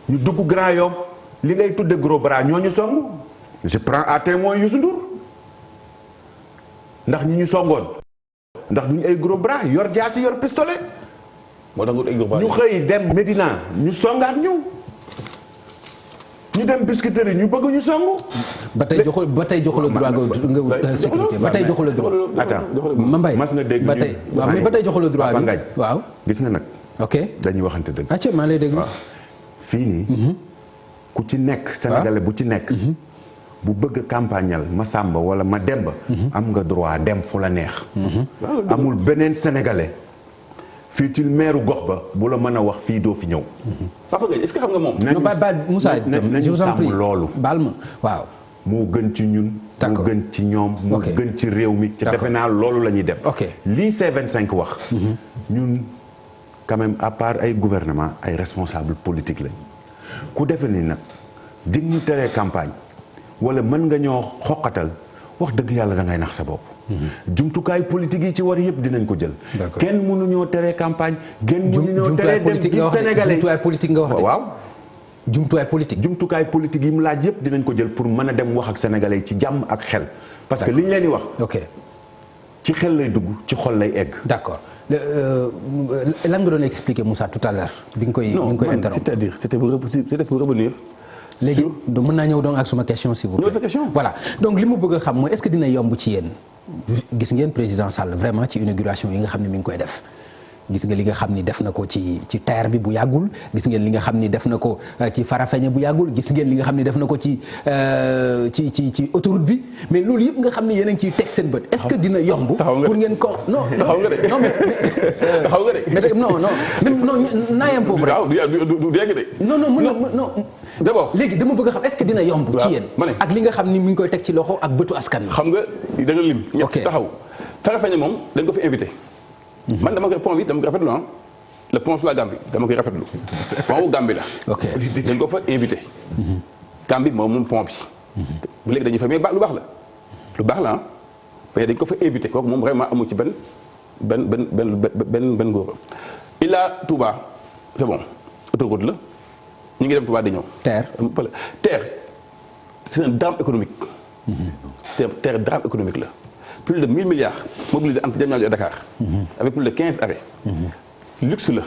C: ñu dugg Grand Yoff li ngay tudde gros bras ñoo ñu song je prends à témoin Youssou Ndour ndax ñu songoon ndax duñu ay gros bras yor jaasi yor pistolet.
D: moo tax
C: ñu xëy dem Médina ñu songaat ñu dem Biscuiterie ñu bëgg ñu songu.
B: ba tey joxul droit nga sécurité ba tey joxul droit.
C: attends
B: Mame Mbaye
C: mas nga dégg
B: ba tey waaw mais ba tey joxul droit bi waaw.
C: gis nga nag.
B: ok
C: dañuy waxante dëgg.
B: acca maa lay dégg.
C: fii nii. ku ci nekk. sénégalais bu ci nekk. bu bëgg campagnal ma Samba wala ma Demba. am nga droit dem fu la neex. amul beneen sénégalais. fii ci meeru gox ba bu la mën a wax fii doo fi ñëw.
D: Papa Ngagne est-ce que xam nga moom.
B: non baal Moussa je vous en prie
C: loolu.
B: baal ma waaw.
C: moo gën ci ñun. moo gën ci ñoom. moo gën ci réew mi. te defe naa loolu la ñuy def. lii C25 wax. ñun quand même à part ay gouvernement ay responsable politique lañ ku defe ni nag dig ñu teree campagne wala mën nga ñoo xoqatal wax dëgg yàlla da ngay nax sa bopp. jumtukaay politique yi ci war yëpp dinañ ko jël. kenn mënuñoo teree campagne. kenn mënuñoo teree dem gis Sénégalais
B: jumtuwaay politique nga wax de.
C: waaw.
B: jumtuwaay politique
C: yi mu laaj yëpp dinañ ko jël pour mën a dem wax ak Sénégalais yi ci jàmm ak xel. parce que li ñu leen di wax. ci xel lay dugg ci xol lay egg.
B: d'accord lan nga doon expliquer Moussa tout à l'heure bi nga koy interrompre.
D: c'est-à-dire c'était pour revenir.
B: léegi mën naa ñëw donc ak suma question s'il vous plaît. voilà donc li mu bëgg a xam mooy est-ce que dina yomb ci yéen gis ngeen président Sall vraiment ci inauguration yi nga xam ne mi ngi koy def gis nga li nga xam ni def na ko ci TER bi bu yàggul gis ngeen li nga xam ni def na ko ci Farafeñe bu yàggul gis ngeen li nga xam ni def na ko ci autoroute bi mais loolu yëpp nga xam ni yéen a ngi ciy teg seen bët est-ce que dina yomb. pour ngeen ko non
D: taxaw nga de
B: non mais non naayam foofu rek.
D: du yegg de.
B: non d'abord léegi dama bëgg a xam est-ce que dina yomb. ci yéen ak li nga xam ni mi ngi koy teg ci loxo ak bëtu askan wi.
D: xam nga da nga lim. ñett taxaw Farafeñe moom dañ ko fi invité. man dama koy pont bi dama koy rafetlu ah le pont sur la Gambie dama koy rafetlu pont wu Gambie la.
B: ok
D: dañ ko fa invité. Gambie moom pont bi. bu léegi dañuy fa mais lu baax la ah mais dañ ko fa invité kooku moom vraiment amul ci benn benn góor Ila Touba c'est bon autoroute la ñu ngi dem Touba di ñëw.
B: terre
D: c'est un drame économique. terre drame économique la. plus de 1000 milliards mobilisés entre Diamniadio et Dakar. avec plus de 15 arrêts. luxe la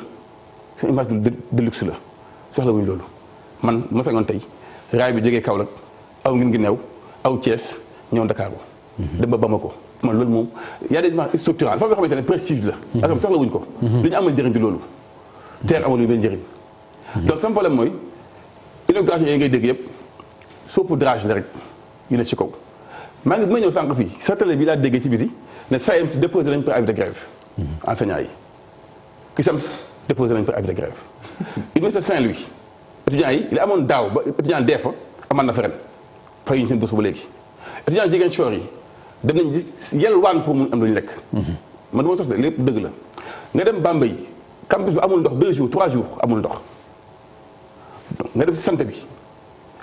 D: c'est une image de luxe la soxla wuñu loolu man ma sañoon tey raay bi jógee Kaolack aw ngin ngi neew aw Thiès ñëw Dakar ko. dem ba Bamako man loolu moom y a des images structurales dafa yoo xamante ne prestige la. ak soxla wuñu ko. li ñu amal njëriñ ci loolu. terre amul yu benn njëriñ. donc sama problème mooy inauguration yi ngay dégg yëpp saupoudrage la rek yu ne ci kaw. maa ngi bu may ñëw sànq fii sa télé bi laa déggee ci biti ne SAEMS déposé nañ préavis de grève enseignants yi CUSEMS déposé nañ préavis de grève université Saint-Louis étudiants yi li amoon daaw ba étudiant dee fa amaan na fa ren fay ñu seen bourse ba léegi étudiants Ziguinchor yi dem nañ yelwaan pour mun am lu ñu lekk man dama soxla lépp dëgg la nga dem Bambey campus bi amul ndox 2 jours 3 jours amul ndox nga dem ci santé bi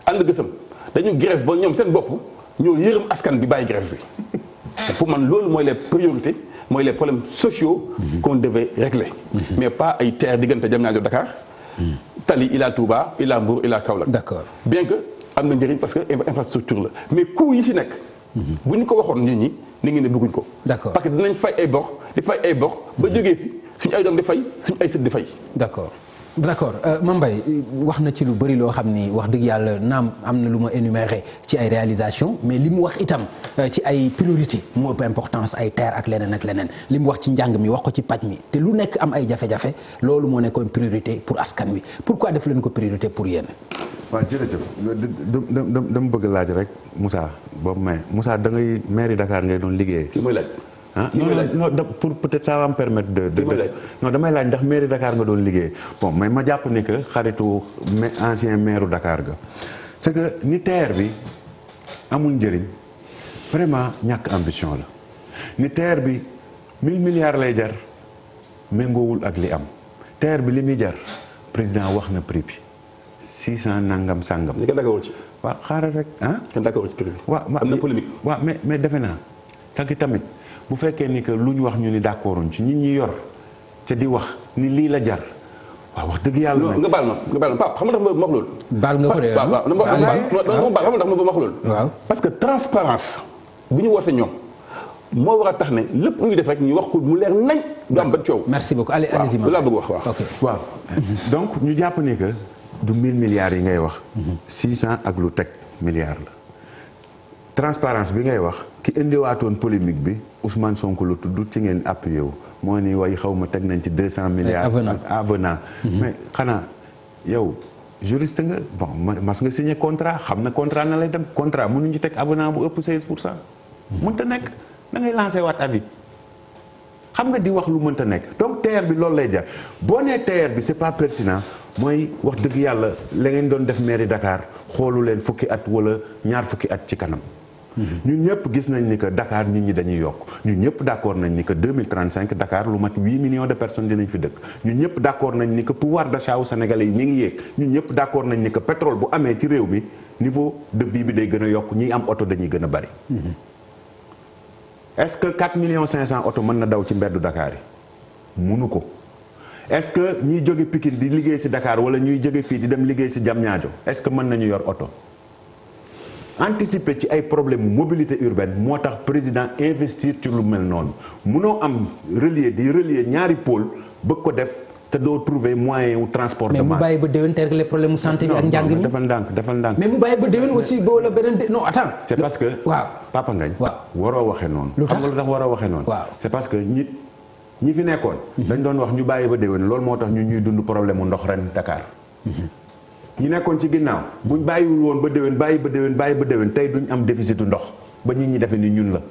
D: ànd gësëm dañu grève ba ñoom seen bopp ñoo yërëm askan bi bàyyi grève bi pour man loolu mooy les priorités mooy les problèmes sociaux qu'on devait régler mais pas ay terre diggante Diamniadio Dakar Tali Ila Touba Ila Mbour Ila Kaolack
B: d'accord
D: bien que am na njëriñ parce que infrastructure la mais coût yi ci nekk bu ñu ko waxoon nit ñi ngi ne bëgguñ ko
B: d'accord
D: parce que dinañ fay ay bor di fay ay bor ba jógee fi suñu ay doom di fay suñu ay sët di fay
B: d'accord Mame Mbaye wax na ci lu bëri loo xam ni wax dëgg yàlla naam am na lu ma énuméré ci ay réalisations mais li mu wax itam ci ay priorité moo ëpp importance ay terre ak leneen li mu wax ci njàng mi wax ko ci paj mi te lu nekk am ay jafe-jafe loolu moo nekkoon priorité pour askan wi pourquoi def leen ko priorité pour yéen.
C: waaw jërëjëf dama bëgg laaj rek Moussa boobu mais Moussa da ngay mairie Dakar ngay doon liggéeyee.
D: ki mooy laaj.
C: non pour peut-être ça va me permettre non damay laaj ndax mairie Dakar nga doon liggéey bon mais ma jàpp ni que xaritu ancien maire Dakar ga c'est que ni terre bi amul njëriñ vraiment ñàkk ambition la ni terre bi 1000 milliards lay jar méngoowul ak li am terre bi li muy jar président wax na prix bi 600 nangam sangam.
D: li kenn d'accord ci.
C: waaw xaaral rek
D: kenn d'accord ci prix bi.
C: waaw
D: am na polémique.
C: waaw mais defe naa sànq tamit. bu fekkee ni que lu ñu wax ñu ni d'accorduñ ci ñi ñi yor te di wax ni lii la jar waaw wax dëgg yàlla.
D: nga baal ma Pape xam nga tax ma wax loolu.
B: baal nga ko de
D: waaw xam nga tax ma wax loolu.
B: waaw
D: parce que transparence bu ñu woote ñoom moo war a tax ne lépp lu ñu def rek ñu wax ko mu leer nañ. du am benn coow.
B: merci beaucoup allez allez-y
D: waaw laa bëgg wax waaw.
C: waaw donc ñu jàpp ni que du 1000 milliards yi ngay wax. 600 ak lu teg milliards la. transparence bi ngay wax ki indiwaatoon polémique bi Ousmane Sonko la tudd ci ngeen appuyé wu moo ni way xaw ma teg nañ ci 200 milliards avenant mais xanaa yow juriste nga bon mas nga signé contrat xam na contrat na lay dem contrat mënuñu ci teg avenant bu ëpp 16%. mënta nekk da ngay lancé waat avis xam nga di wax lu mënta nekk donc TER bi loolu lay jar boo nee TER bi c'est pas pertinent mooy wax dëgg yàlla la ngeen doon def mairie Dakar xoolu leen fukki at wala ñaar fukki at ci kanam. ñun ñëpp gis nañ ni que Dakar nit ñi dañuy yokk ñun ñëpp d'accord nañ ni que 2035 Dakar lu mat 8 millions de personnes dinañ fi dëkk ñun ñëpp d'accord nañ ni que pouvoir d'achat wu sénégalais yi mi ngi yéeg ñun ñëpp d'accord nañ ni que pétrole bu amee ci réew mi niveau de vie bi day gën a yokk ñiy am oto dañuy gën a bari. est-ce que 4 millions 500 oto mën na daw ci mbeddu Dakar yi munu ko est-ce que ñiy jóge Pikine di liggéey ci Dakar wala ñuy jóge fii di dem liggéey ci Diamniadio est-ce que mën nañu yor oto. anticiper ci ay problème mobilité urbaine moo tax président investir ci lu mel noonu munoo am relier ñaari pôle bëgg ko def te doo trouver moyen wu transport de masse.
B: mais mu bàyyi ba déwén te régler problème mu santé bi ak njàng mi
C: defal ndànk
B: mais mu bàyyi ba déwén aussi boo la beneen non attends.
C: c'est parce que
B: waaw
C: Papa Ngagne
B: waaw
C: waroo waxee noonu.
B: lu tax
C: xam nga lu tax waroo waxee noonu.
B: waaw
C: c'est parce que ñi fi nekkoon. dañ doon wax ñu bàyyi ba déwén loolu moo tax ñuy dund problème mu ndox ren Dakar. ñi nekkoon ci ginnaaw buñ bàyyiwul woon ba déwén tey duñ am déficitu ndox ba nit ñi defe ni ñun la.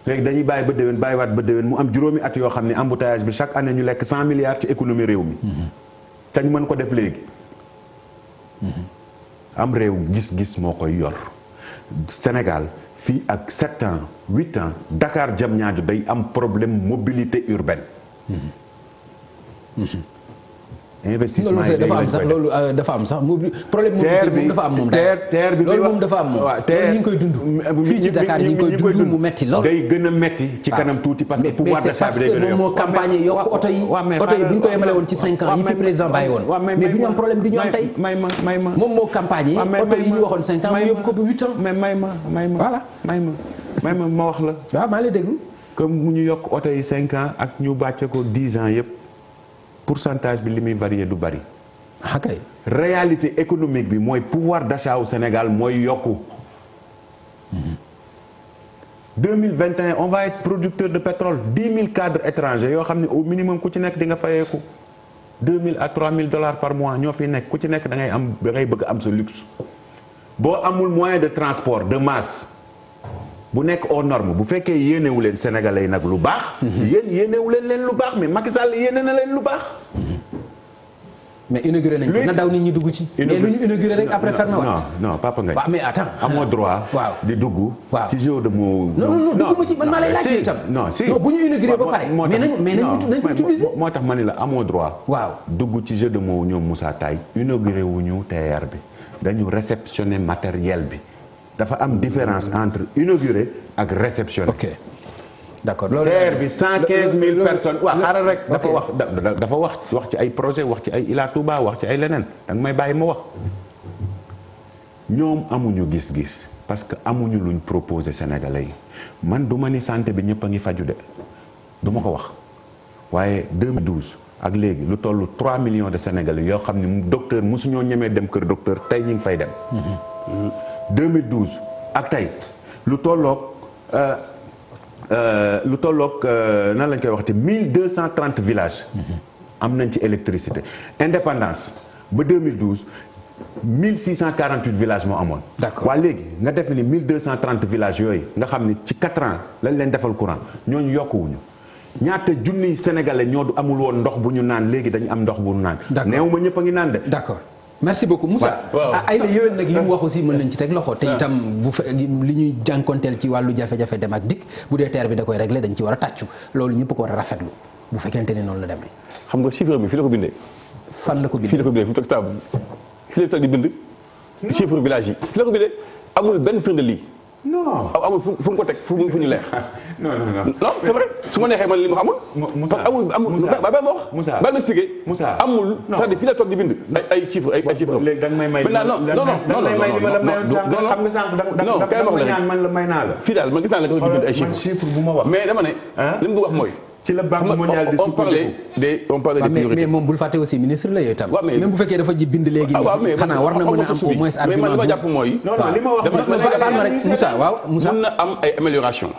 C: léegi dañuy bàyyi ba déwén bàyyiwaat ba déwén mu am juróomi at yoo xam ne embouteillage bi chaque année ñu lekk 100 milliards ci économie réew mi. te ñu mën ko def léegi. am réew gis-gis moo koy yor Sénégal fii ak 7 ans 8 ans Dakar Diamniadio day am problème mobilité urbaine. investissement yi
B: dafa am sax loolu dafa am sax problème moom dafa am moom
C: terre bi
B: loolu moom dafa am moom loolu ñu ngi koy dund fii ci Dakar ñu ngi koy dund mu metti lool
C: day gën a metti ci kanam tuuti parce que pouvoir d'achat bi day gën a
B: moom moo campagne yokk oto yi bu ñu ko yemale woon ci 5 ans yi fi président bàyyi woon mais du ñu am problème bi ñu am tey
C: may ma
B: moom moo campagne yi oto yi ñu waxoon 5 ans mu yóbbu ko ba 8 ans
C: mais may ma
B: voilà
C: ma wax la
B: waaw maa lay déglu
C: comme mu ñu yokk oto yi 5 ans ak ñu bàcce ko 10 ans yëpp pourcentage bi li muy varier du bari
B: kay
C: réalité économique bi mooy pouvoir d'achat au Sénégal mooy yokku 2021 on va être producteur de pétrole 10 000 cadres étrangers yoo xam ne au minimum ku ci nekk di nga fayeeku 2 000 à 3 000 dollars par mois ñoo fi nekk ku ci nekk da ngay bëgg am sa luxe boo amul moyen de transport de masse bu nekk aux normes bu fekkee yéenewu leen sénégalais yi nag lu baax. yéenewu leen lu baax mais Macky Sall yéene na leen lu baax.
B: mais inauguré nañ ko na daw nit ñi dugg ci. mais lu ñu inauguré rek après fermé waat.
C: non Papa Ngagne.
B: waaw mais attends
C: amoo droit.
B: waaw
C: di dugg.
B: waaw
C: ci jeu de mots.
B: non dugguma ci man maa lay laajte itam. non bu ñu inauguré ba pare. mais nañ ko utiliser.
C: moo tax ma ni la amoo droit.
B: waaw
C: dugg ci jeu de mots ñoom Moussa Taye. inauguré wuñu TER bi dañu réceptionner matériel bi dafa am différence entre inaugurer ak réceptionner.
B: ok d'accord loolu
C: TER bi 115 000 personnes. waaw xaaral rek dafa wax ci ay projet wax ci ay Ila Touba wax ci ay leneen danga may bàyyi ma wax. ñoom amuñu gis-gis parce que amuñu luñ proposé Sénégalais yi man du ma ni santé bi ñëpp a ngi faju de du ma ko wax waaye 2012 ak léegi lu toll 3 millions de Sénégalais yoo xam ne docteur mosuñoo ñemee dem kër docteur tey ñu ngi fay dem. 2012 ak tey lu tolloog nan lañ koy waxte 1230 villages. am nañ ci électricité indépendance ba 2012 1648 villages moo amoon.
B: d'accord
C: waa léegi nga def ni 1230 villages yooyu nga xam ni ci 4 ans lañ leen defal courant ñooñu yokkuwuñu ñaata junniy sénégalais ñoo du amul woon ndox bu ñu naan léegi dañu am ndox bu ñu naan.
B: d'accord
C: néew ma ñëpp a ngi naan de.
B: d'accord. merci beaucoup Moussa. ay la yéwén nag li mu wax aussi mën nañ ci teg loxo. te itam bu fe li ñuy jànkonteel ci wàllu jafe-jafe dem ak dikk bu dee TER bi da koy régler dañ ci war a tàccu loolu ñëpp ko war a rafetlu bu fekkente ne noonu la demee.
D: xam nga chiffre bi fii la ko bindee.
B: fan la ko bindee
D: fii la ko bindee fi mu toog table fii la toog di bind. chiffre village yi fii la ko bindee amul benn firnde lii.
C: non
D: amul fu mu ko teg fu ñu leer.
C: non
D: c'est vrai su ma neexee man li ma xamul.
C: Moussa
D: ba ma wax.
C: Moussa
D: ba ma expliqué.
C: Moussa
D: amul c'est-à-dire fii la toog di bind. ay chiffres ay chiffres.
C: léegi da nga may may. xam nga sànq da man la may naa la.
D: fii daal man gis naa la nga bind ay chiffres.
C: chiffre bu ma wax.
D: mais dama ne. li mu wax mooy.
C: ci la banque mondiale di
D: on parlait des priorités.
B: mais moom bul fàtte aussi ministre la yooyu tam. même bu fekkee dafa ji bind léegi nii. xanaa war na mën a am au moins argument.
D: mais man li ma jàpp mooy.
C: non li ma wax
B: baal ma rek Moussa waaw Moussa.
D: mun na am ay amélioration.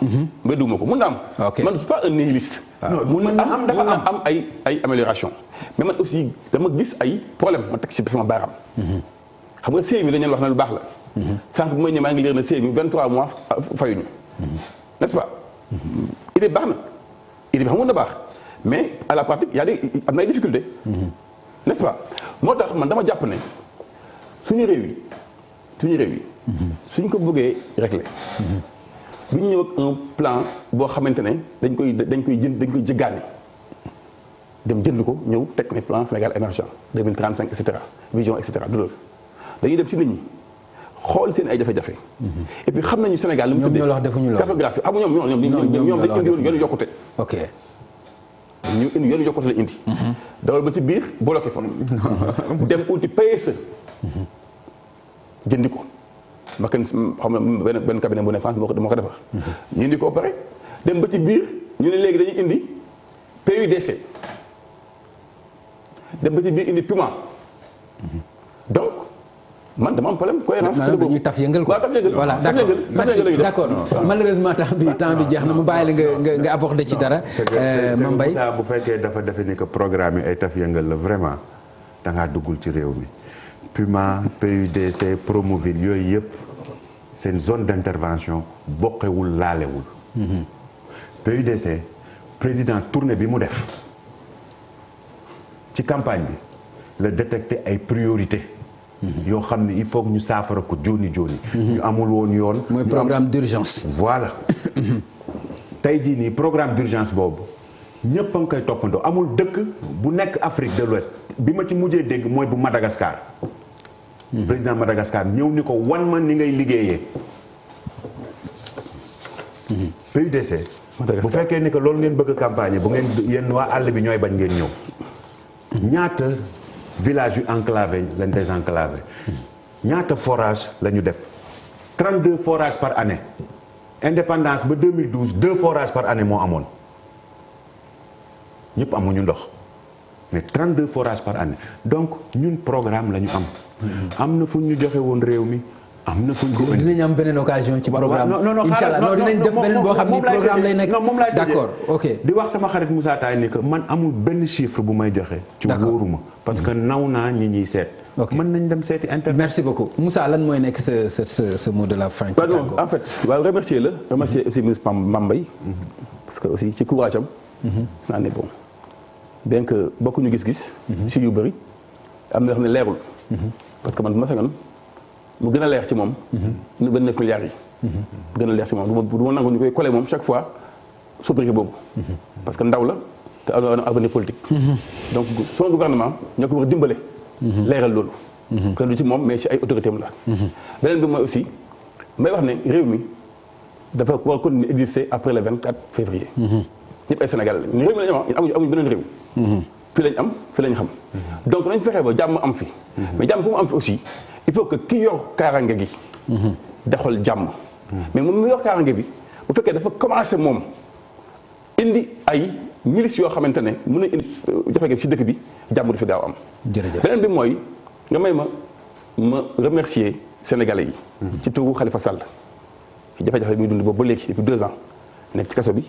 D: mais duma ko mun na am.
B: ok
D: man je suis pas un nihiliste. mun na am ay amélioration. mais man aussi dama gis ay problème ma teg ci sama baaraam. xam nga CMU dañu wax na lu baax la. sànq bu may ñëw maa ngi lire na CMU 23 mois fayuñu. n'est-ce pas. idée baax na. idée bi xam nga na baax mais à la pratique y a des am na ay difficultés. n'est-ce pas moo tax man dama jàpp ne suñu réew yi suñ ko bëggee régler bu ñu ñëw ak un plan boo xamante ne dañ koy jëggaani dem jënd ko ñëw teg ne plan Sénégal émergent 2035 et cetera vision et cetera du loolu dañuy dem ci nit ñi xool seen ay jafe-jafe. et puis xam nañu Sénégal lu mu tuddee
B: ñoom ñoo la wax defuñu loolu
D: cartographie xam nga ñoom dañu indi yoonu yokkute.
B: ok.
D: ñu indi yoonu yokkute la indi. dawal ba ci biir bloqué fa. dem uti PSE. jëndi ko. ma kenn xam na benn cabinet bu ne France moo ko defar. ñu indi ko pare dem ba ci biir ñu ne léegi dañuy indi PUDC. dem ba ci biir indi PUMA. donc. man dama am problème cohérence.
B: maanaam dañuy taf yëngal ko voilà d'accord merci d'accord malheureusement temps bi jeex na mu bàyyi la nga aborder ci dara. Mame Mbaye
C: bu fekkee dafa defe ni que programme yi ay taf yëngal la vraiment da ngaa duggul ci réew mi PUMA PUDC Promoville yooyu yëpp seen zone d'intervention bokkewul laalewul. PUDC président tournée bi mu def ci campagne bi la détecter ay priorités. yoo xam ne il faut que ñu saafara ko jooni jooni. ñu amul woon yoon.
B: mooy programme d'urgence.
C: voilà tey jii nii programme d'urgence boobu ñëpp a ngi koy toppandoo amul dëkk bu nekk Afrique de l'Ouest bi ma ci mujjee dégg mooy bu Madagascar. président Madagascar ñëw ni ko wan ma ni ngay liggéeyee. PUDC. bu fekkee ni que loolu ngeen bëgg campagne bu ngeen yéen waa àll bi ñooy bañ ngeen ñëw. ñaata village yu enclavé lañ désenclavé. ñaata forage la ñu def. 32 forages par année. indépendance ba 2012 2 forages par année moo amoon. ñëpp amuñu ndox. mais 32 forages par année donc ñun programme la ñu am. am na fu ñu joxe woon réew mi. am na fu ñu
B: dinañ am beneen occasion ci programme. incha allah non dinañ def beneen boo xam ni programme lay nekk.
C: moom laay
B: d'accord ok.
C: di wax sama xarit Moussa Taye ni que man amul benn chiffre bu may joxe. ci wóoruma parce que naw naa ñi ñuy seet. mën nañ dem seeti internet.
B: merci beaucoup Moussa lan mooy nekk ce mot de la fin.
D: en fait waaw remercier aussi ministre Mame Mbaye parce que aussi ci courage am. naa ne bon bien que bokkuñu gis-gis. ci yu bëri am na yoo xam ne leerul. parce que man bu ma sañoon mu gën a leer ci moom. ñu benn nekk milliards yi. gën a leer ci moom du ma nangu ñu koy collé moom chaque fois sobriquet boobu. parce que ndaw la te am na avenir politique. donc son gouvernement ñoo ko war a dimbale. leeral loolu. kenn du ci moom mais ci ay autorité am la. beneen bi mooy aussi may wax ne réew mi dafa war a continuer exister après le 24 février. ñëpp ay Sénégalais lañu réew mi lañu am amuñu beneen réew. fii lañ am fii lañ xam. donc nañ fexe ba jàmm am fi. mais jàmm fu mu am fi aussi il faut que ki yor kaaraange gi. doxal jàmm. mais moom mi yor kaaraange bi bu fekkee dafa commencé moom indi ay milices yoo xamante ne mën na indi jafe-jafe ci dëkk bi jàmm du fi gaaw am.
B: jërëjëf
D: beneen bi mooy nga may ma remercier Sénégalais yi. ci turu Khalifa Sall. jafe-jafe bi muy dund boobu ba léegi depuis 2 ans nekk ci kaso bi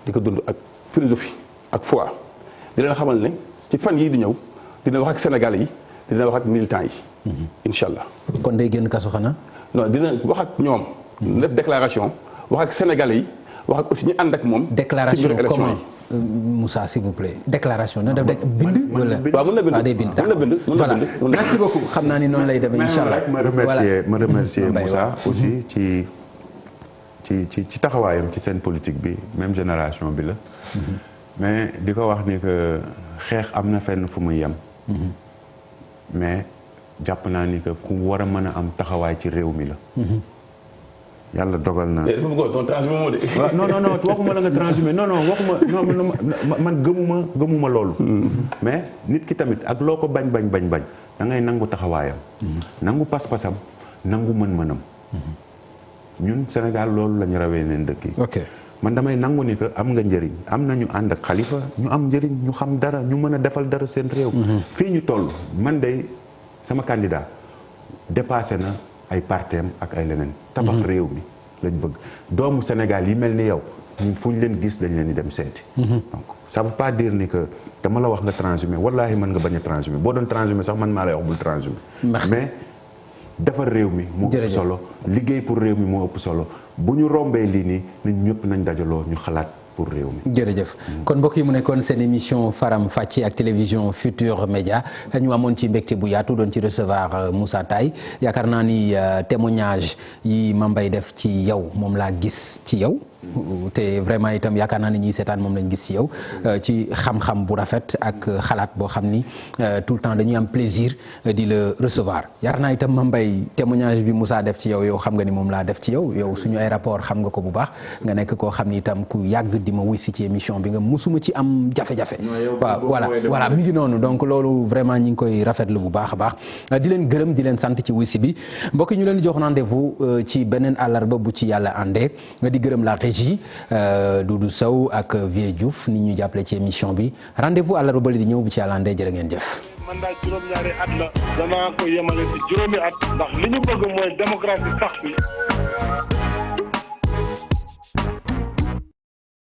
D: di ko dund ak philosophie ak foi. di leen xamal ne ci fan yii di ñëw dina wax ak Sénégalais yi dina wax ak militants yi. incha allah.
B: kon day génn kaso xanaa.
D: non dina wax ak ñoom. def déclaration wax ak Sénégalais yi wax ak aussi ñu ànd ak moom.
B: déclaration comment Moussa s'il vous plaît déclaration na def bind. wala
D: waaw mën na bind
B: day bind
D: mën na bind
B: voilà merci beaucoup xam naa ni noonu lay demee incha allah.
C: ma remercier Moussa aussi ci taxawaayam ci seen politique bi même génération bi la. mais di ko wax ni que xeex am na fenn fu muy yem. mais jàpp naa ni que ku war a mën a am taxawaay ci réew mi la. yàlla dogal na.
D: dafa bëggoon transhumer moo de.
C: non waxuma la nga transhumer non waxuma man gëmuma loolu. mais nit ki tamit ak loo ko bañ da ngay nangu taxawaayam. nangu pas-pasam nangu mën-mënam. ñun Sénégal loolu la ñu rawee neen dëkk yi.
B: ok
C: man damay nangu ni que am nga njëriñ am na ñu ànd ak Khalifa ñu am njëriñ ñu xam dara ñu mën a defal dara seen réew. fii ñu toll man de sama candidat dépassé na ay parteem ak ay leneen. tabax réew mi lañ bëgg doomu Sénégal yi mel ni yow fu ñu leen gis dañ leen di dem seeti. donc ça veut pas dire ni que dama la wax nga transhumé wallaahi mën nga bañ a transhumé boo doon transhumé sax man maa lay wax bul transhumé. mais defar réew mi moo ëpp solo liggéey pour réew mi moo ëpp solo bu ñu rombee lii nii ñun ñëpp nañ dajaloo ñu xalaat pour réew mi.
B: jërëjëf kon mbokk yi mu nekkoon seen émission Faram Facce ak télévision Futur Média ñu amoon ci mbégte bu yaatu doon ci recevoir Moussa Taye yaakaar naa ni témoignage yi Mame Mbaye def ci yow moom laa gis ci yow. te vraiment itam yaakaar naa ne ñiy seetaan moom lañ gis ci yow ci xam-xam bu rafet ak xalaat boo xam ni tout le temps dañuy am plaisir di la recevoir yaakaar naa itam Mame Mbaye témoignage bi Moussa def ci yow xam nga ni moom laa def ci yow suñu ay rapport xam nga ko bu baax nga nekk koo xam ni itam ku yàgg di ma wuy si ci émission bi nga musuma ci am jafe-jafe waaw voilà mi ngi noonu donc loolu vraiment ñi ngi koy rafetlu bu baax a baax di leen gërëm di leen sant ci wuy si bi mbokk ñu leen di jox rendez-vous ci beneen àllarba bu ci yàlla àndee di gërëm la régie Doudou Sow ak Vieux Diouf ni ñu jàppale ci émission bi rendez-vous àllarba bali di ñëw bu ci yàlla àndee jërë ngeen jëf.
A: man daal juróom-ñaari at la danaa ko yemale ci juróomi at ndax li ñu bëgg mooy démocratie sax fi